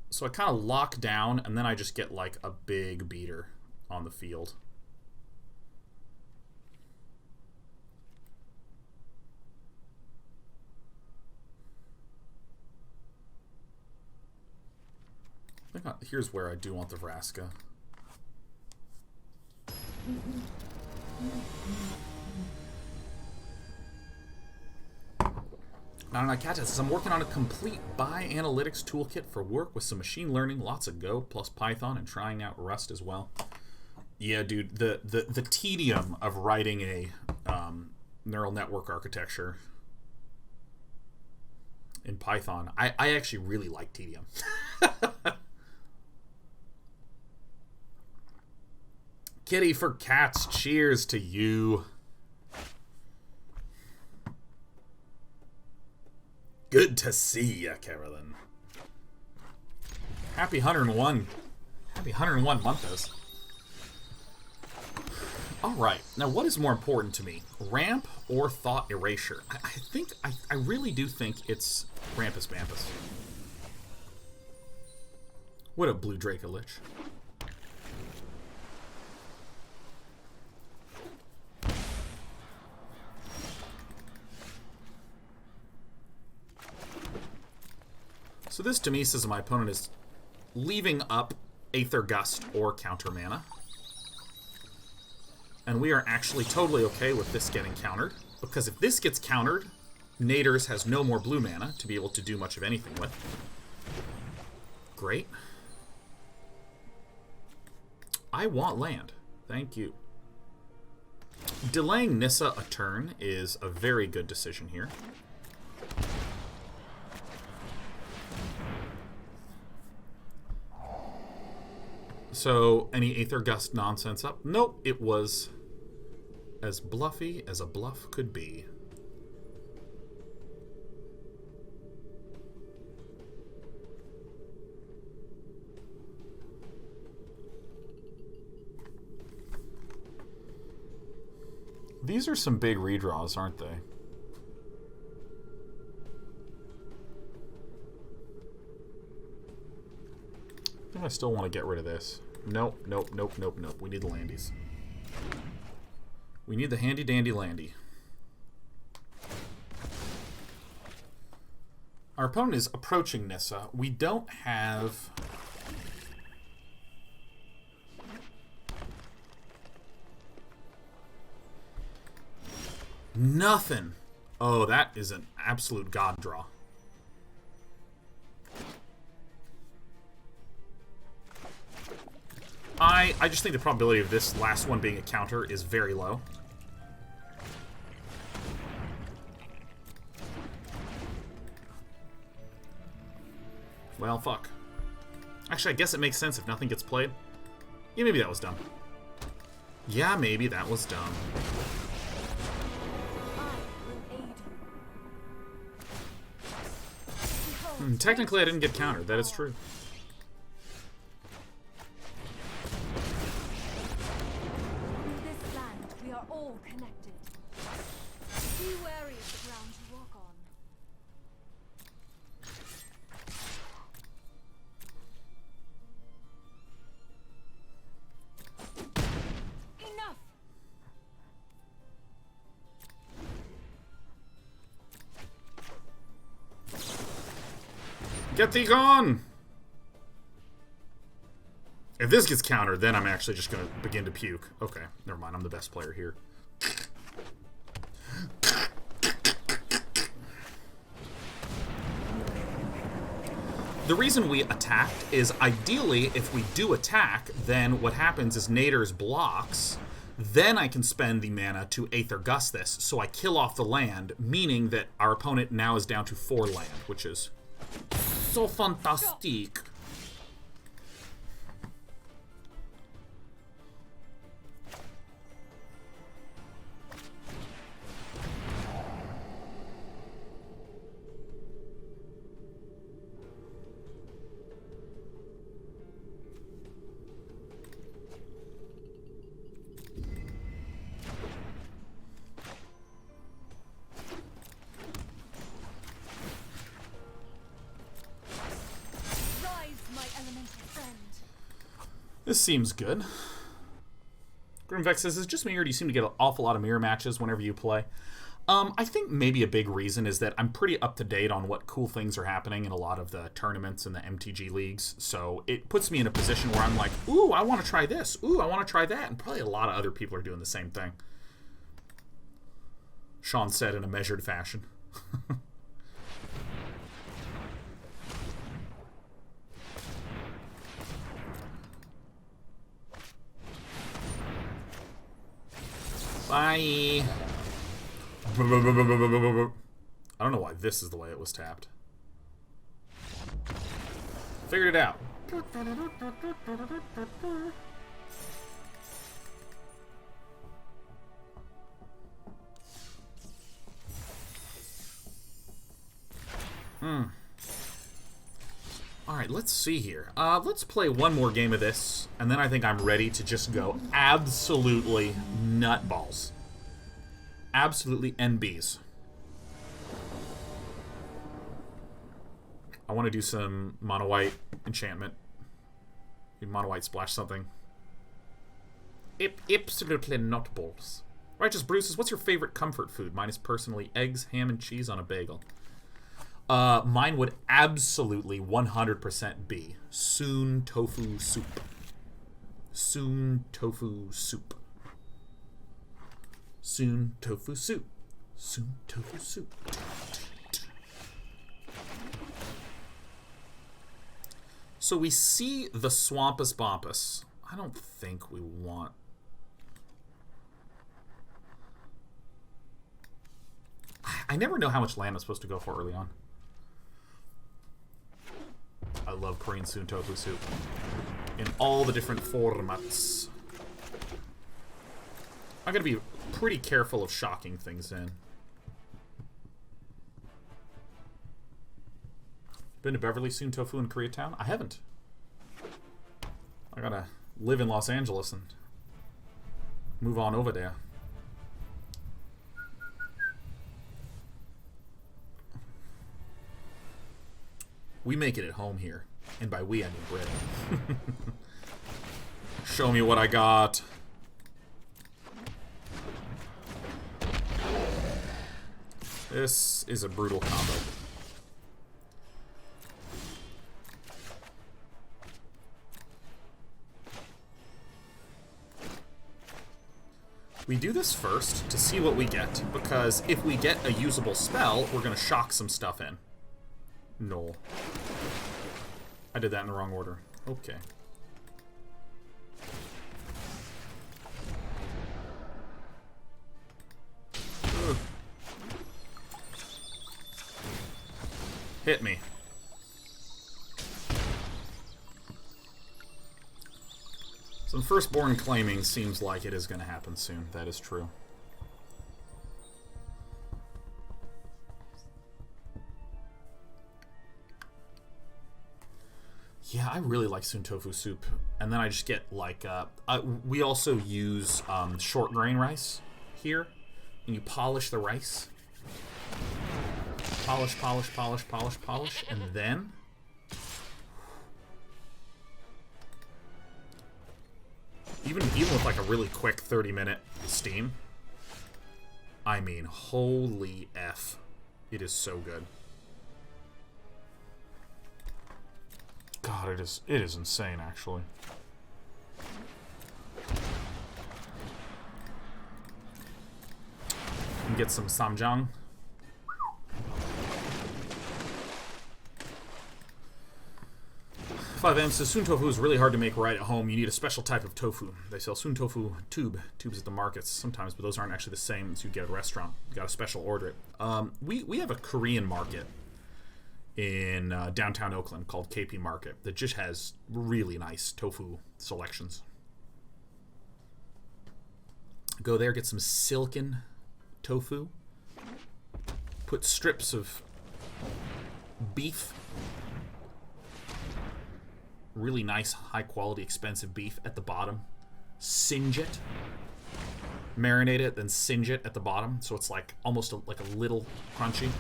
So I kind of lock down, and then I just get, like, a big beater on the field. Here's where I do want the Vraska. Cat says, I'm working on a complete bioanalytics toolkit for work with some machine learning, lots of Go, plus Python, and trying out Rust as well. Yeah, dude, the tedium of writing a neural network architecture in Python, I actually really like tedium. Kitty for cats, cheers to you. Good to see ya, Carolyn. Happy 101. Happy 101 monthos. Alright, now what is more important to me? Ramp or Thought Erasure? I really do think it's Rampus Bampus. What a Blue Draco Lich. So this to me says my opponent is leaving up Aether Gust or counter mana. And we are actually totally okay with this getting countered, because if this gets countered, Naders has no more blue mana to be able to do much of anything with. Great. I want land. Thank you. Delaying Nissa a turn is a very good decision here. So, any Aether Gust nonsense up? Nope, it was as bluffy as a bluff could be. These are some big redraws, aren't they? I think I still want to get rid of this. Nope, nope, nope, nope, nope. We need the landies. We need the handy dandy landy. Our opponent is approaching Nissa. We don't have... nothing. Oh, that is an absolute god draw. I just think the probability of this last one being a counter is very low. Well, fuck. Actually, I guess it makes sense if nothing gets played. Yeah, maybe that was dumb. Yeah, maybe that was dumb. Technically, I didn't get countered. That is true. Get thee gone! If this gets countered, then I'm actually just going to begin to puke. Okay, never mind. I'm the best player here. The reason we attacked is ideally, if we do attack, then what happens is Naders blocks. Then I can spend the mana to Aether Gust this, so I kill off the land, meaning that our opponent now is down to 4 land, which is so fantastic. This seems good. Grimvex says, is it just me or do you seem to get an awful lot of mirror matches whenever you play? I think maybe a big reason is that I'm pretty up to date on what cool things are happening in a lot of the tournaments and the MTG leagues. So it puts me in a position where I'm like, ooh, I want to try this. Ooh, I want to try that. And probably a lot of other people are doing the same thing. Sean said in a measured fashion. Bye. I don't know why this is the way it was tapped. Figured it out. Alright, let's see here. Let's play one more game of this, and then I think I'm ready to just go absolutely nutballs. Absolutely NBs. I want to do some mono white enchantment. Mono white splash something. Absolutely nutballs. Righteous Bruce's, what's your favorite comfort food? Mine is personally eggs, ham, and cheese on a bagel. Mine would absolutely 100% be Soon Tofu Soup. Soon Tofu Soup. Soon Tofu Soup. Soon Tofu Soup. So we see the Swampus Bompus. I don't think we want... I never know how much land I'm supposed to go for early on. I love Korean Soon Tofu Soup. In all the different formats. I'm going to be pretty careful of shocking things in. Been to Beverly Soon Tofu in Koreatown? I haven't. I gotta live in Los Angeles and move on over there. We make it at home here. And by we, I mean bread. Show me what I got. This is a brutal combo. We do this first to see what we get, because if we get a usable spell, we're going to shock some stuff in. No. I did that in the wrong order. Okay. Ugh. Hit me. Some Firstborn claiming seems like it is going to happen soon. That is true. Yeah, I really like Soon Tofu Soup. And then I just get, like, we also use short grain rice here. And you polish the rice. Polish, polish, polish, polish, polish. And then... Even with, like, a really quick 30-minute steam. I mean, holy F. It is so good. God, it is insane, actually. And get some samjang. FiveM says, Soon Tofu is really hard to make right at home. You need a special type of tofu. They sell Soon Tofu tubes at the markets sometimes, but those aren't actually the same as you get at a restaurant. You got to special order it. We have a Korean market in downtown Oakland called KP Market that just has really nice tofu selections. Go there, get some silken tofu. Put strips of beef, really nice, high quality, expensive beef at the bottom. Singe it. Marinate it, then singe it at the bottom so it's like almost like a little crunchy.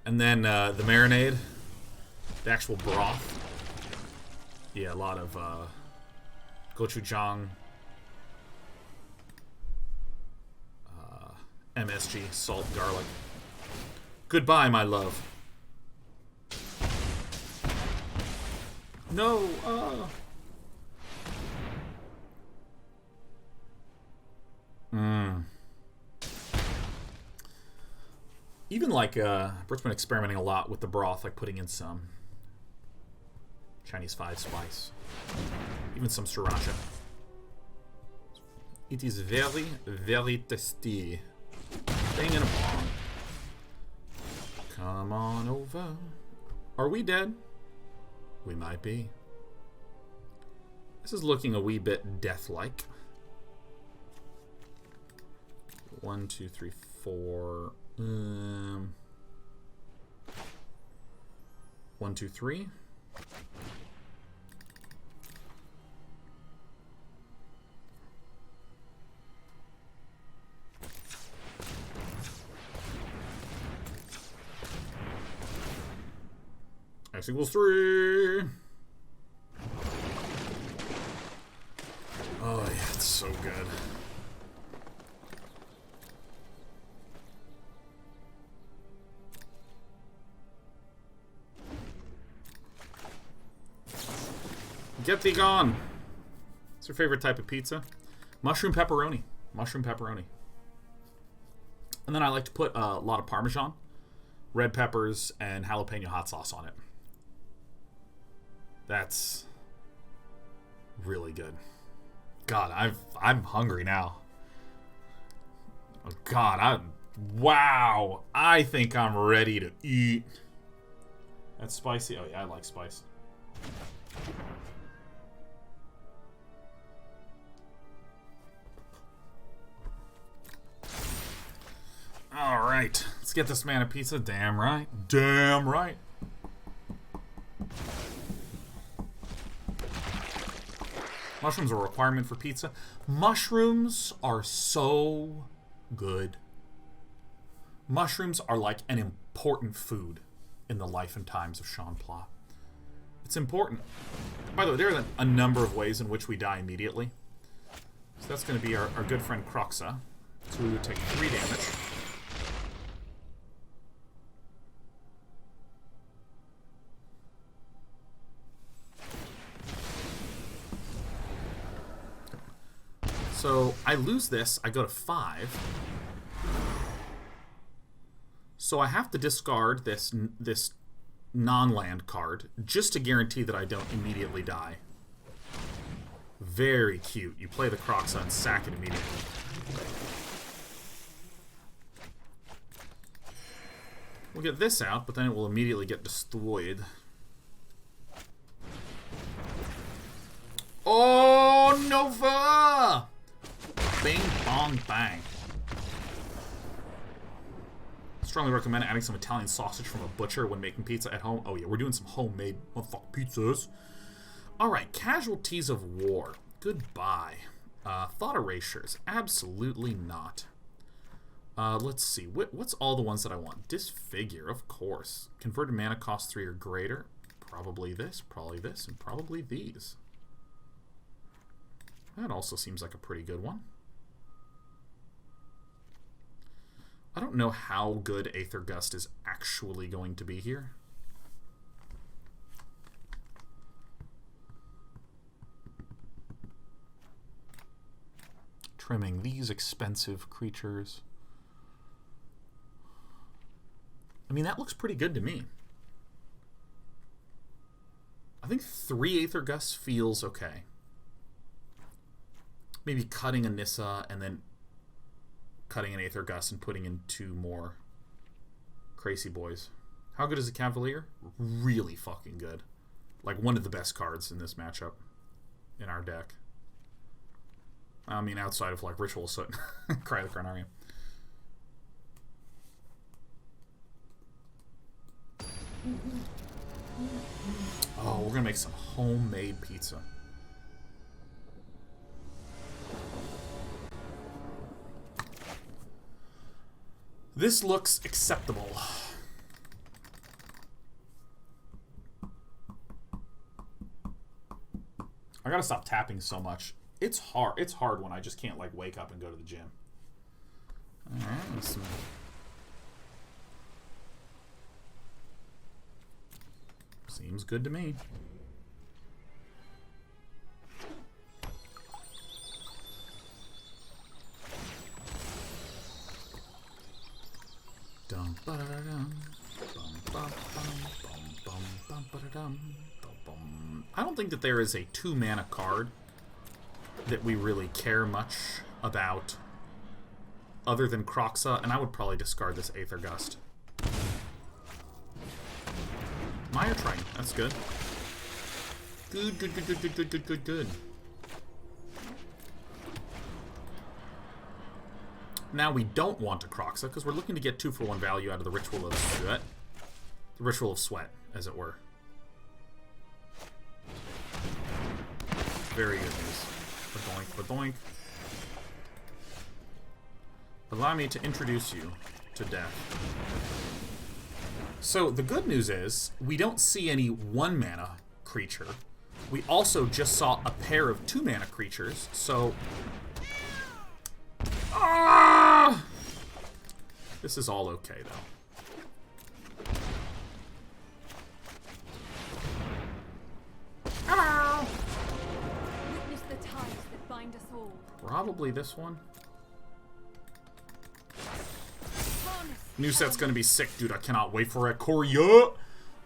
And then the marinade, the actual broth. Yeah, a lot of Gochujang. MSG, salt, garlic. Goodbye, my love. No, Even like, Bert's been experimenting a lot with the broth, like putting in some Chinese 5 spice. Even some sriracha. It is very, very tasty. Thing in a bong. Come on over. Are we dead? We might be. This is looking a wee bit death-like. 1, 2, 3, 4. 1, 2, 3. X equals 3. Oh yeah, it's so good. Get thee gone. What's your favorite type of pizza? Mushroom pepperoni. Mushroom pepperoni. And then I like to put a lot of Parmesan, red peppers, and jalapeno hot sauce on it. That's really good. God, I'm hungry now. Oh God, wow. I think I'm ready to eat. That's spicy. Oh yeah, I like spice. All right, let's get this man a pizza. Damn right. Damn right. Mushrooms are a requirement for pizza. Mushrooms are so good. Mushrooms are like an important food in the life and times of Sean Plott. It's important. By the way, there are a number of ways in which we die immediately. So that's going to be our good friend Croxa. So we would take 3 damage. So I lose this, I go to 5. So I have to discard this non-land card just to guarantee that I don't immediately die. Very cute. You play the Croxa and sack it immediately. We'll get this out, but then it will immediately get destroyed. Oh, Nova! Bing, bong, bang. Strongly recommend adding some Italian sausage from a butcher when making pizza at home. Oh yeah, we're doing some homemade motherfucking pizzas. Alright, Casualties of War. Goodbye. Thought Erasures. Absolutely not. Let's see. What's all the ones that I want? Disfigure, of course. Converted mana cost 3 or greater. Probably this, and probably these. That also seems like a pretty good one. I don't know how good Aether Gust is actually going to be here. Trimming these expensive creatures. I mean, that looks pretty good to me. I think 3 Aether Gusts feels okay. Maybe cutting a Nissa and then cutting an Aether Gust and putting in 2 more Crazy Boys. How good is the Cavalier? Really fucking good. Like one of the best cards in this matchup in our deck. I mean, outside of like Ritual of Soot. Cry the Carnarium. Oh, we're gonna make some homemade pizza. This looks acceptable. I gotta stop tapping so much. It's hard. It's hard when I just can't, like, wake up and go to the gym. Alright, seems good to me. Dum ba da dum, bum bum bum bum ba da dum. I don't think that there is a 2-mana card that we really care much about other than Kroxa, and I would probably discard this Aether Gust. Maya Train, that's good. Good, good, good, good, good, good, good, good, good. Now we don't want a Kroxa, because we're looking to get 2-for-1 value out of the Ritual of Soot. The Ritual of Sweat, as it were. Very good news. Badoink, badoink. Allow me to introduce you to death. So, the good news is, we don't see any 1-mana creature. We also just saw a pair of 2-mana creatures, so... Ah! This is all okay, though. Hello! Witness the ties that bind us all. Probably this one. Harness. New set's gonna be sick, dude. I cannot wait for it. Korea!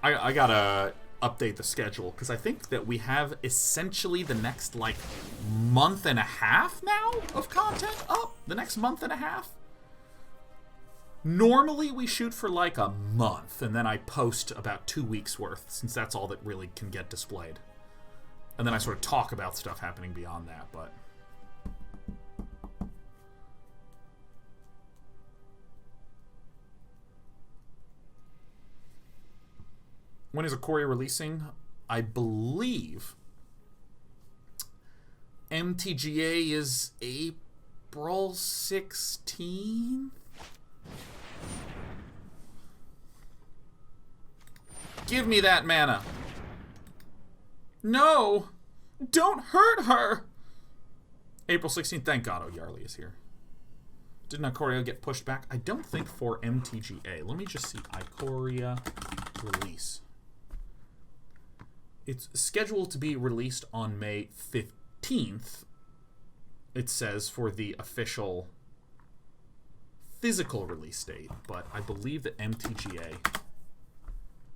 I gotta update the schedule, because I think that we have essentially the next, like, month and a half now of content up. The next month and a half. Normally we shoot for like a month, and then I post about 2 weeks worth, since that's all that really can get displayed. And then I sort of talk about stuff happening beyond that, but... When is Ikoria releasing? I believe MTGA is April 16th? Give me that mana. No! Don't hurt her! April 16th. Thank God O'Yarley is here. Didn't Ikoria get pushed back? I don't think for MTGA. Let me just see. Ikoria release. It's scheduled to be released on May 15th, it says, for the official physical release date, but I believe that MTGA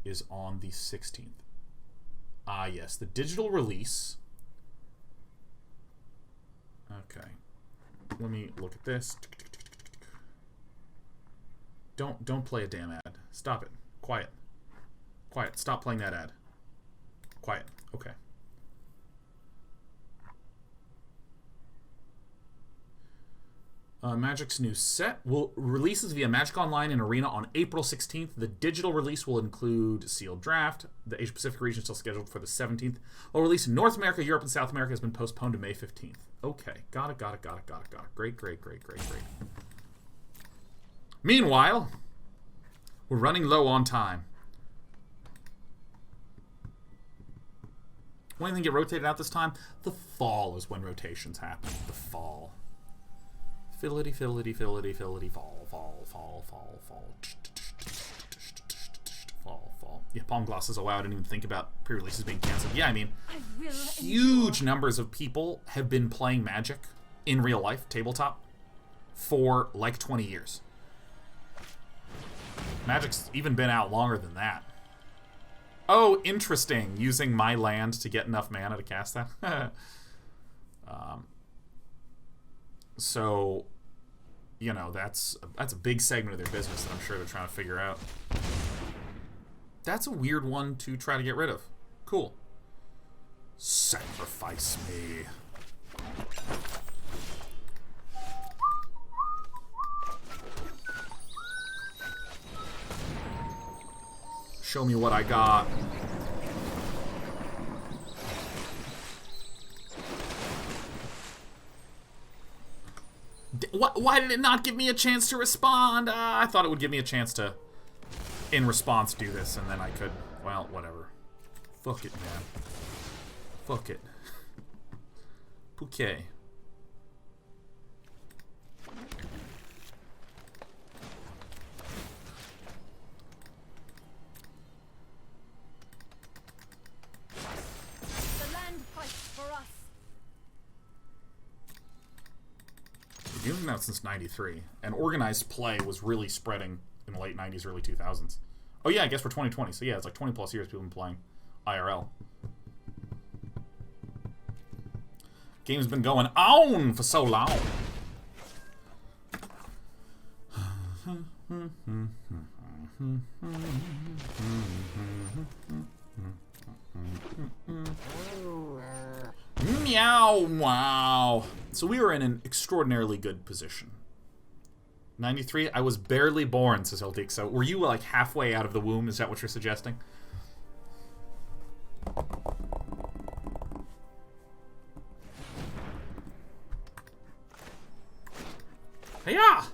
is on the 16th. Ah, yes, the digital release. Okay. Let me look at this. Don't play a damn ad. Stop it. Quiet. Quiet. Stop playing that ad. Quiet. Okay. Magic's new set will releases via Magic Online and Arena on April 16th. The digital release will include Sealed Draft. The Asia Pacific region is still scheduled for the 17th. Will release in North America, Europe, and South America has been postponed to May 15th. Okay. Got it, got it, got it, got it, got it. Great, great, great, great, great. Meanwhile, we're running low on time. When anything get rotated out this time? The fall is when rotations happen. The fall. Fiddlety, fiddlety, fiddlety, fiddlety, fall, fall, fall, fall, fall. Fall, fall. Yeah, Palm Gloss is I didn't even think about pre-releases being canceled. Yeah, I mean, huge numbers of people have been playing Magic in real life, tabletop, for like 20 years. Magic's even been out longer than that. Oh, interesting. Using my land to get enough mana to cast that. So, you know, that's a big segment of their business that I'm sure they're trying to figure out. That's a weird one to try to get rid of. Cool. Sacrifice me. Show me what I got. Why did it not give me a chance to respond? I thought it would give me a chance to, in response, do this, and then I could, well, whatever. Fuck it, man. Fuck it. Bouquet. The land fights for us. We've been doing that since 93. And organized play was really spreading in the late 90s, early 2000s. Oh yeah, I guess we're 2020. So yeah, it's like 20 plus years people have been playing IRL. Game's been going on for so long. Meow, wow. So we were in an extraordinarily good position. 93, I was barely born, says Hiltik. So were you like halfway out of the womb? Is that what you're suggesting? Yeah.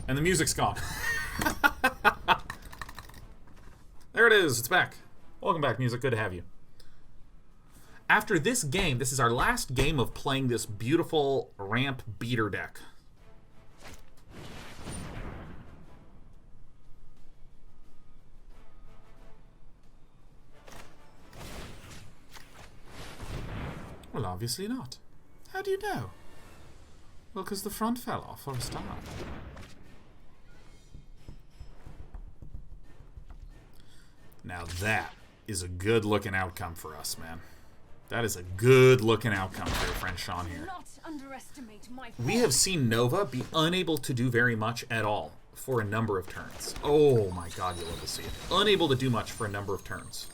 And the music's gone. There it is. It's back. Welcome back, music. Good to have you. After this game, this is our last game of playing this beautiful Rampbeater deck. Well, obviously not. How do you know? Well, because the front fell off for a start. Now that is a good-looking outcome for us, man. That is a good-looking outcome for your friend Sean here. Do not underestimate my We have seen Nova be unable to do very much at all for a number of turns. Oh my god, you'll love to see it. Unable to do much for a number of turns.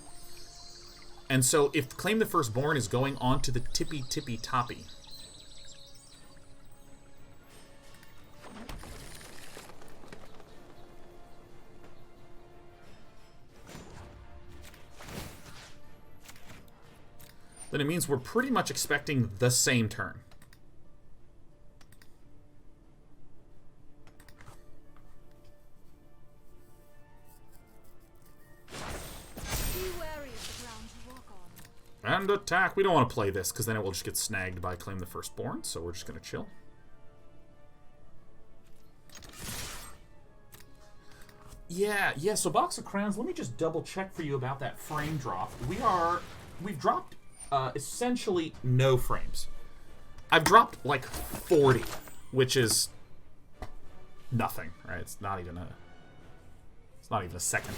And so if Claim the Firstborn is going on to the tippy-tippy-toppy, then it means we're pretty much expecting the same turn. Be wary of the ground you walk on. And attack. We don't want to play this, because then it will just get snagged by Claim the Firstborn, so we're just going to chill. Yeah, so Box of Crowns, let me just double check for you about that frame drop. We've dropped essentially no frames. I've dropped like 40, which is nothing, right? It's not even a second.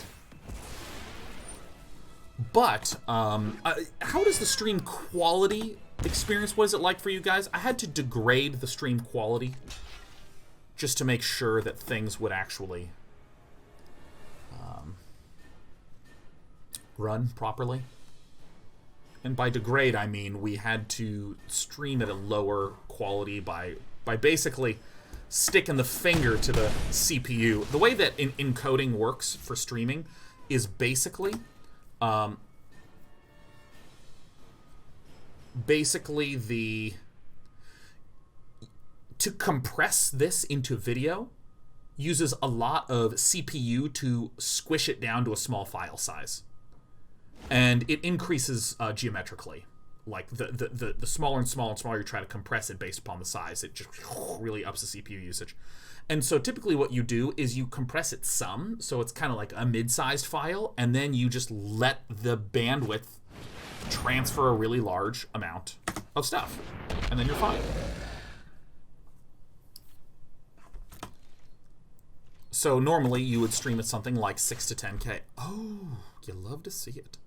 But how does the stream quality experience? What is it like for you guys? I had to degrade the stream quality just to make sure that things would actually run properly. And by degrade, I mean we had to stream at a lower quality by basically sticking the finger to the CPU. The way that encoding works for streaming is basically to compress this into video uses a lot of CPU to squish it down to a small file size. And it increases geometrically. Like, the smaller and smaller and smaller you try to compress it based upon the size, it just really ups the CPU usage. And so typically what you do is you compress it some, so it's kind of like a mid-sized file, and then you just let the bandwidth transfer a really large amount of stuff. And then you're fine. So normally you would stream at something like 6 to 10K. Oh, you love to see it.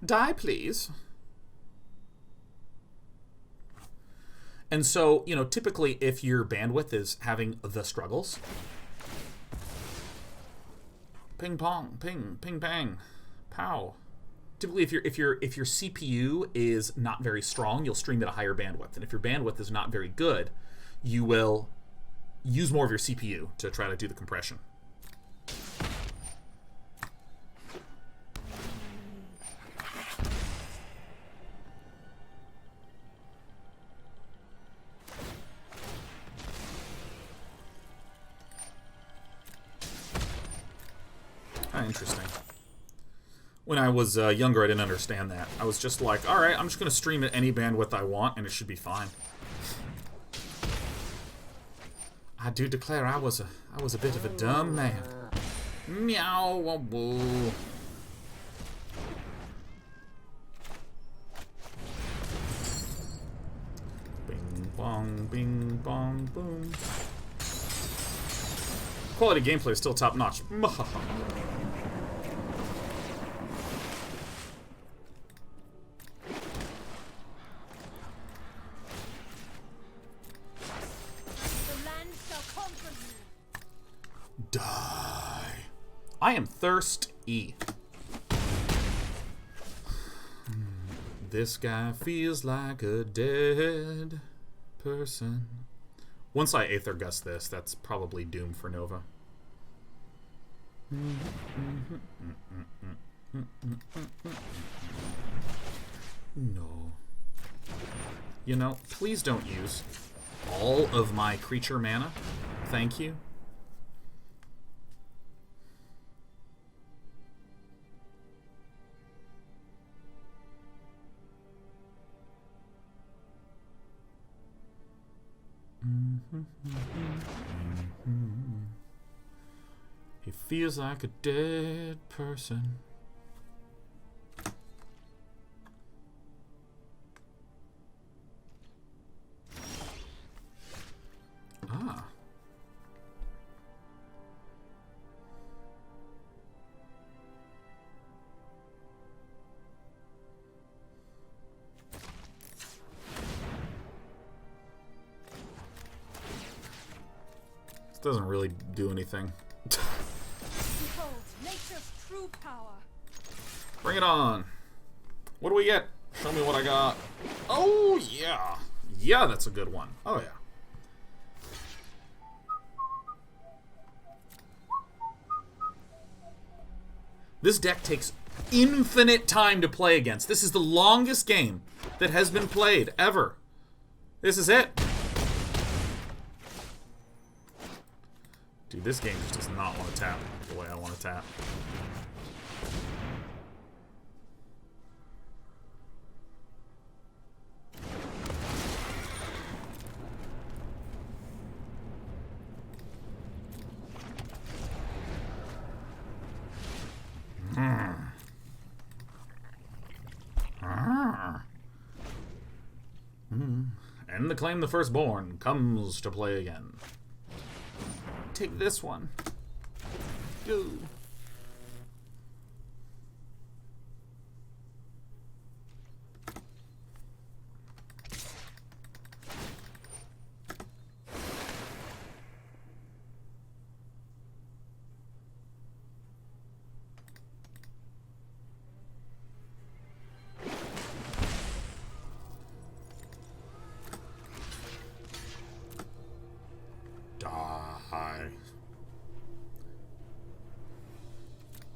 Die, please. And so, you know, typically if your bandwidth is having the struggles, ping pong, ping, ping bang, pow. Typically if your CPU is not very strong, you'll stream at a higher bandwidth. And if your bandwidth is not very good, you will use more of your CPU to try to do the compression. interesting. When I was younger, I didn't understand that. I was just like, alright, I'm just going to stream at any bandwidth I want, and it should be fine. I do declare I was a bit of a dumb man. Meow, wah, woo. Bing, bong, bing, bong, boom. Quality gameplay is still top notch. Die. I am thirsty. This guy feels like a dead person. Once I Aether Gust this, that's probably doom for Nova. No. You know, please don't use all of my creature mana. Thank you. He feels like a dead person. Ah. Doesn't really do anything. Behold, nature's true power. Bring it on. What do we get? Show me what I got. Oh, yeah. Yeah, that's a good one. Oh, yeah. This deck takes infinite time to play against. This is the longest game that has been played ever. This is it. Dude, this game just does not want to tap the way I want to tap. And the Claim the Firstborn comes to play again. Take this one. Go.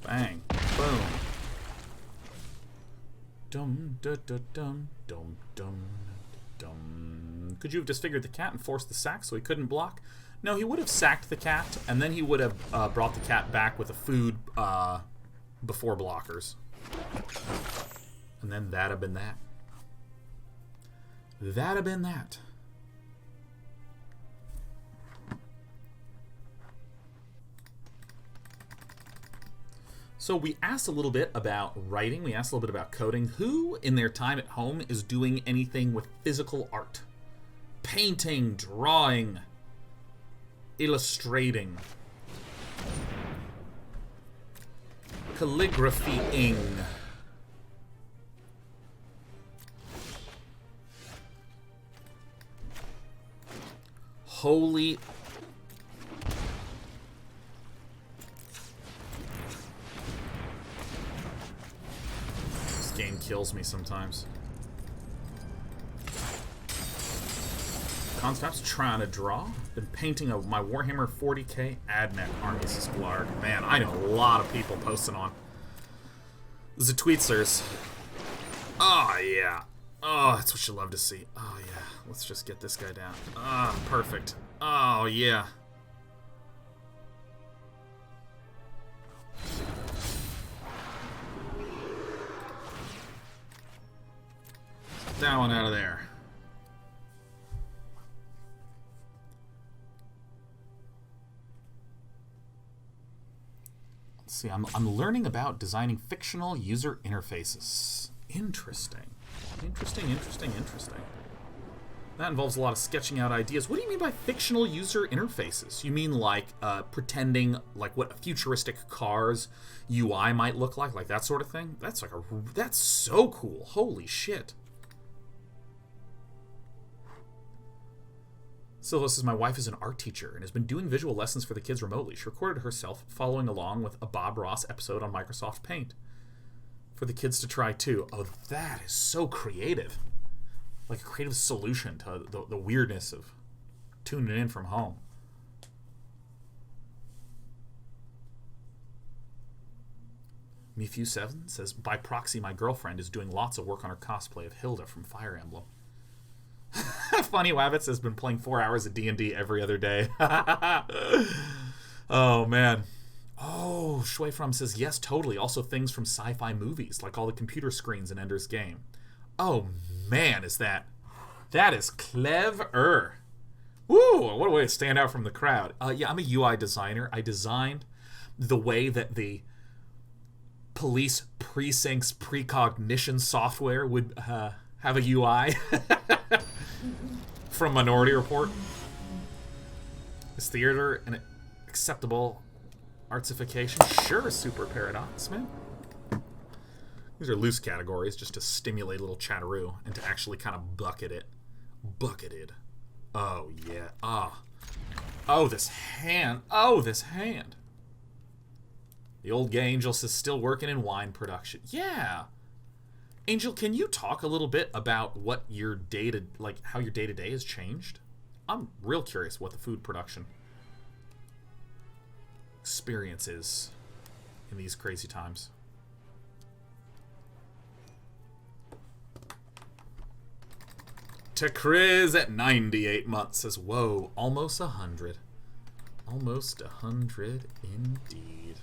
Bang. Boom. Dum dum dum dum dum dum dum. Could you have disfigured the cat and forced the sack so he couldn't block? No, he would have sacked the cat, and then he would have brought the cat back with a food before blockers. And then that'd have been that. That'd have been that. So we asked a little bit about writing, we asked a little bit about coding. Who in their time at home is doing anything with physical art? Painting, drawing, illustrating, calligraphying. Holy... Game kills me sometimes. Concept's trying to draw. Been painting my Warhammer 40k Admech armies this Blarg. Man, I know a lot of people posting on. The Tweetsers. Oh, yeah. Oh, that's what you love to see. Oh, yeah. Let's just get this guy down. Ah, perfect. Oh, yeah. that one out of there. Let's see, I'm learning about designing fictional user interfaces. Interesting. Interesting. That involves a lot of sketching out ideas. What do you mean by fictional user interfaces? You mean like pretending like what a futuristic car's UI might look like that sort of thing? That's so cool. Holy shit. Silva says, my wife is an art teacher and has been doing visual lessons for the kids remotely. She recorded herself following along with a Bob Ross episode on Microsoft Paint for the kids to try too. Oh, that is so creative. Like a creative solution to the weirdness of tuning in from home. Mefu7 says, by proxy, my girlfriend is doing lots of work on her cosplay of Hilda from Fire Emblem. Funny Wabbits has been playing 4 hours of D&D every other day. Oh, man. Oh, Shui From says, yes, totally. Also things from sci-fi movies, like all the computer screens in Ender's Game. Oh, man, is that is clever. Woo, what a way to stand out from the crowd. Yeah, I'm a UI designer. I designed the way that the police precincts precognition software would have a UI from Minority Report. Is theater an acceptable artsification? Sure, Super Paradox, man. These are loose categories just to stimulate a little chatteroo and to actually kind of bucket it. Bucketed. Oh, yeah. Ah. Oh, this hand. Oh, this hand. The old gay Angel says still working in wine production. Yeah. Angel, can you talk a little bit about what your how your day-to-day has changed? I'm real curious what the food production experience is in these crazy times. To Chris at 98 months says, whoa, almost 100. Almost 100 indeed.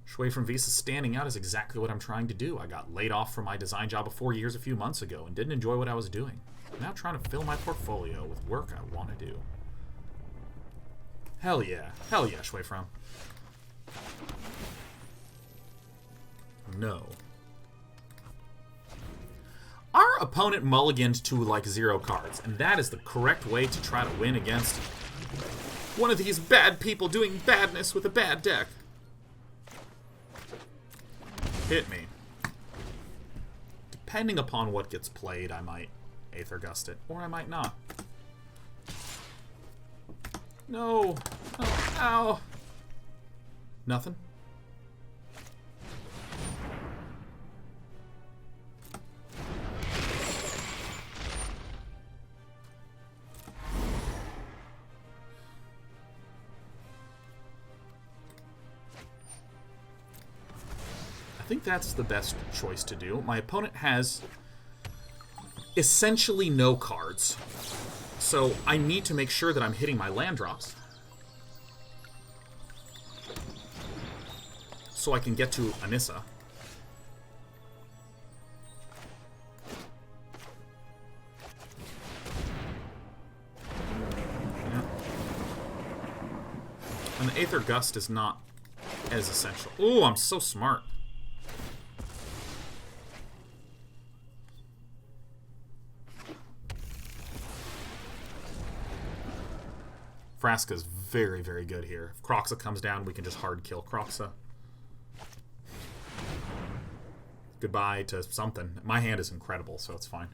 Shui from Visa standing out is exactly what I'm trying to do. I got laid off from my design job of 4 years a few months ago and didn't enjoy what I was doing. I'm now trying to fill my portfolio with work I want to do. Hell yeah. Hell yeah, Shui from. No. Our opponent mulliganed to like 0 cards, and that is the correct way to try to win against one of these bad people doing badness with a bad deck. Hit me. Depending upon what gets played, I might Aether Gust it, or I might not. No. Oh, ow. Nothing. I think that's the best choice to do. My opponent has essentially no cards, so I need to make sure that I'm hitting my land drops so I can get to a Nissa. Yeah. And the Aether Gust is not as essential. Ooh, I'm so smart. Vraska's very, very good here. If Kroxa comes down, we can just hard kill Kroxa. Goodbye to something. My hand is incredible, so it's fine.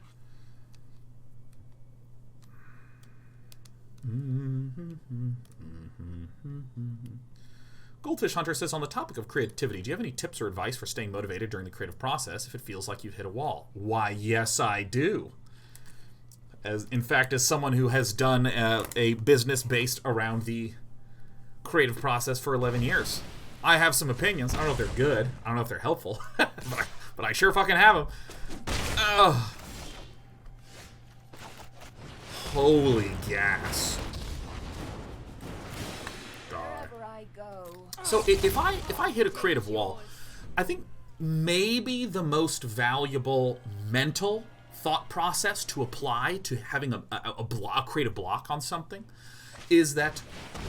Goldfish Hunter says, on the topic of creativity, do you have any tips or advice for staying motivated during the creative process if it feels like you've hit a wall? Why, yes, I do. In fact, as someone who has done a business based around the creative process for 11 years, I have some opinions. I don't know if they're good. I don't know if they're helpful. but I sure fucking have them. Oh. Holy gas. God. Wherever I go. So if I hit a creative wall, I think maybe the most valuable mental thought process to apply to having a creative block on something is that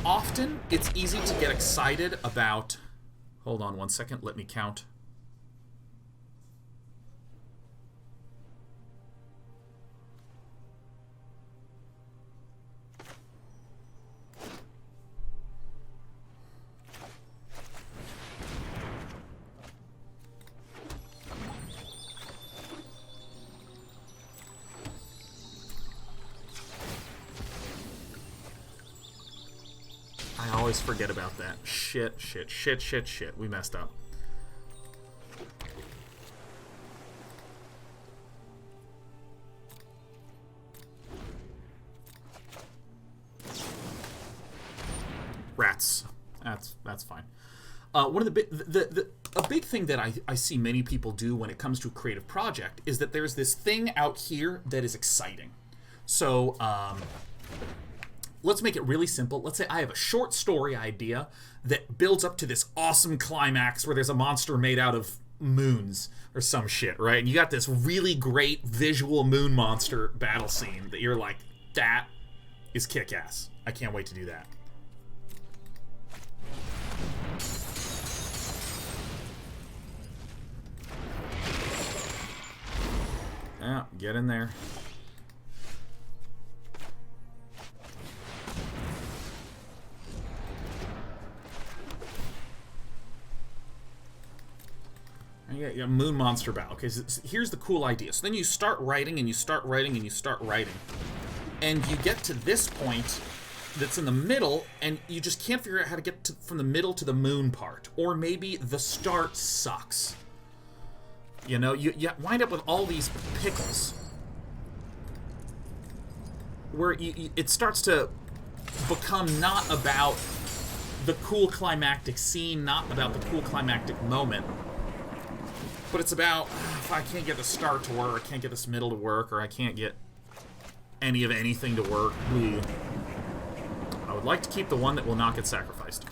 often it's easy to get excited about... Hold on 1 second, let me count. I always forget about that. Shit. We messed up. Rats. That's fine. One of a big thing that I see many people do when it comes to a creative project is that there's this thing out here that is exciting. So, let's make it really simple. Let's say I have a short story idea that builds up to this awesome climax where there's a monster made out of moons or some shit, right? And you got this really great visual moon monster battle scene that you're like, that is kick-ass. I can't wait to do that. Yeah, get in there. Yeah, moon monster battle. Okay, so here's the cool idea. So then you start writing, and you start writing, and you start writing. And you get to this point that's in the middle, and you just can't figure out how to get from the middle to the moon part. Or maybe the start sucks. You know, you wind up with all these pickles. Where it starts to become not about the cool climactic scene, not about the cool climactic moment. But it's about, if I can't get the start to work, I can't get this middle to work, or I can't get any of anything to work. Bleh. I would like to keep the one that will not get sacrificed.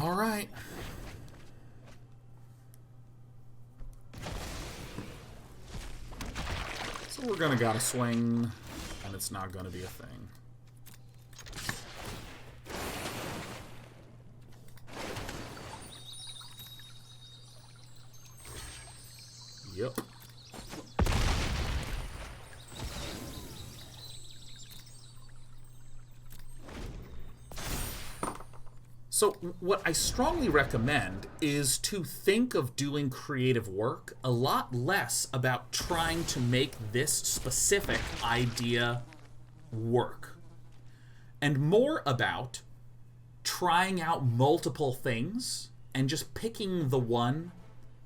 All right. So we're gonna gotta swing, and it's not gonna be a thing. Yep. So what I strongly recommend is to think of doing creative work a lot less about trying to make this specific idea work, and more about trying out multiple things and just picking the one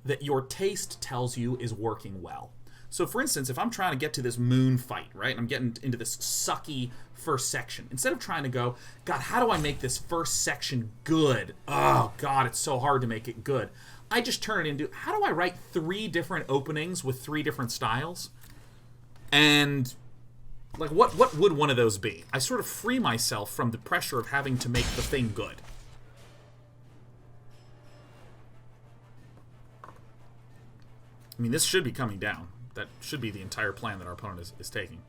that your taste tells you is working well. So for instance, if I'm trying to get to this moon fight, right, and I'm getting into this sucky first section, instead of trying to go, God, how do I make this first section good? Oh, God, it's so hard to make it good. I just turn it into, how do I write 3 different openings with 3 different styles? And, like, what would one of those be? I sort of free myself from the pressure of having to make the thing good. I mean, this should be coming down. That should be the entire plan that our opponent is taking.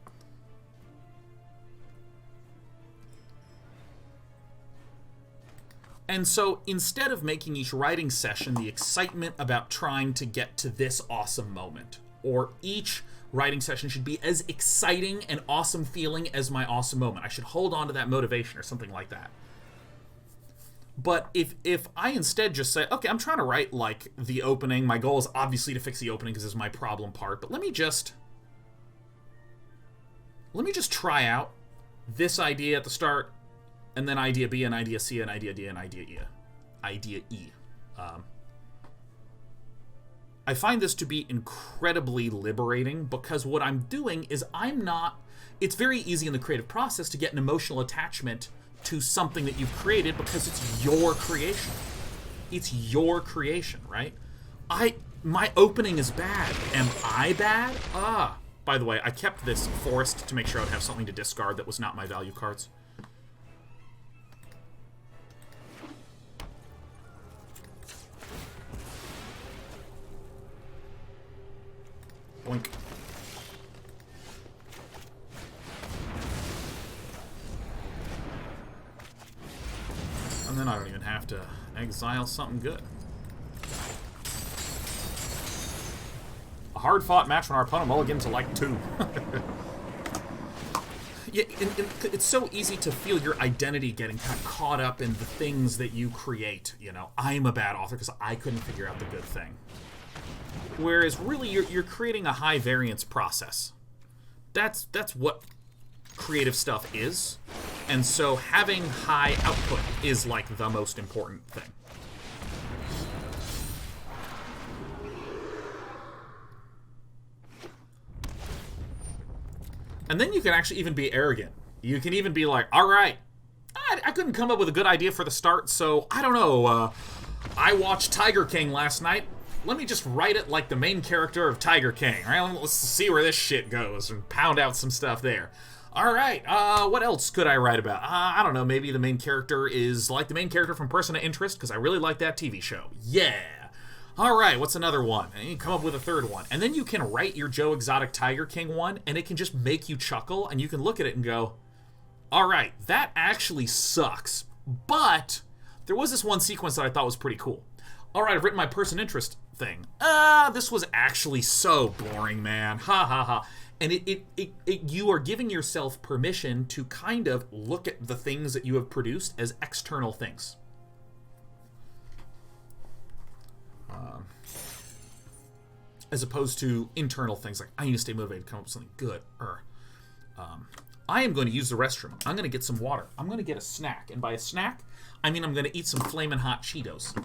And so instead of making each writing session the excitement about trying to get to this awesome moment, or each writing session should be as exciting and awesome feeling as my awesome moment. I should hold on to that motivation or something like that. But if I instead just say, okay, I'm trying to write, like, the opening. My goal is obviously to fix the opening because this is my problem part. But let me just try out this idea at the start, and then idea B, and idea C, and idea D, and idea E. I find this to be incredibly liberating because what I'm doing is it's very easy in the creative process to get an emotional attachment to something that you've created because it's your creation. It's your creation, right? My opening is bad. Am I bad? By the way, I kept this forest to make sure I would have something to discard that was not my value cards. Boink. And then I don't even have to exile something good. A hard-fought match when our opponent mulligans to like 2. Yeah, it's so easy to feel your identity getting kind of caught up in the things that you create. You know, I'm a bad author because I couldn't figure out the good thing. Whereas really you're creating a high variance process. That's what creative stuff is. And so having high output is like the most important thing. And then you can actually even be arrogant. You can even be like, all right, I couldn't come up with a good idea for the start, so I don't know. I watched Tiger King last night. Let me just write it like the main character of Tiger King. All right, let's see where this shit goes and pound out some stuff there. All right, what else could I write about? I don't know, maybe the main character is like the main character from Person of Interest, because I really like that TV show. Yeah. All right, what's another one? And you come up with a third one. And then you can write your Joe Exotic Tiger King one, and it can just make you chuckle, and you can look at it and go, all right, that actually sucks. But there was this one sequence that I thought was pretty cool. All right, I've written my Person of Interest thing. This was actually so boring, man. Ha ha ha. And you are giving yourself permission to kind of look at the things that you have produced as external things. As opposed to internal things like, I need to stay motivated to come up with something good. I am going to use the restroom. I'm going to get some water. I'm going to get a snack. And by a snack, I mean I'm going to eat some Flamin' Hot Cheetos.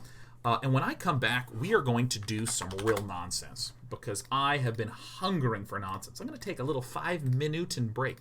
And when I come back, we are going to do some real nonsense. Because I have been hungering for nonsense. I'm going to take a little 5-minute break.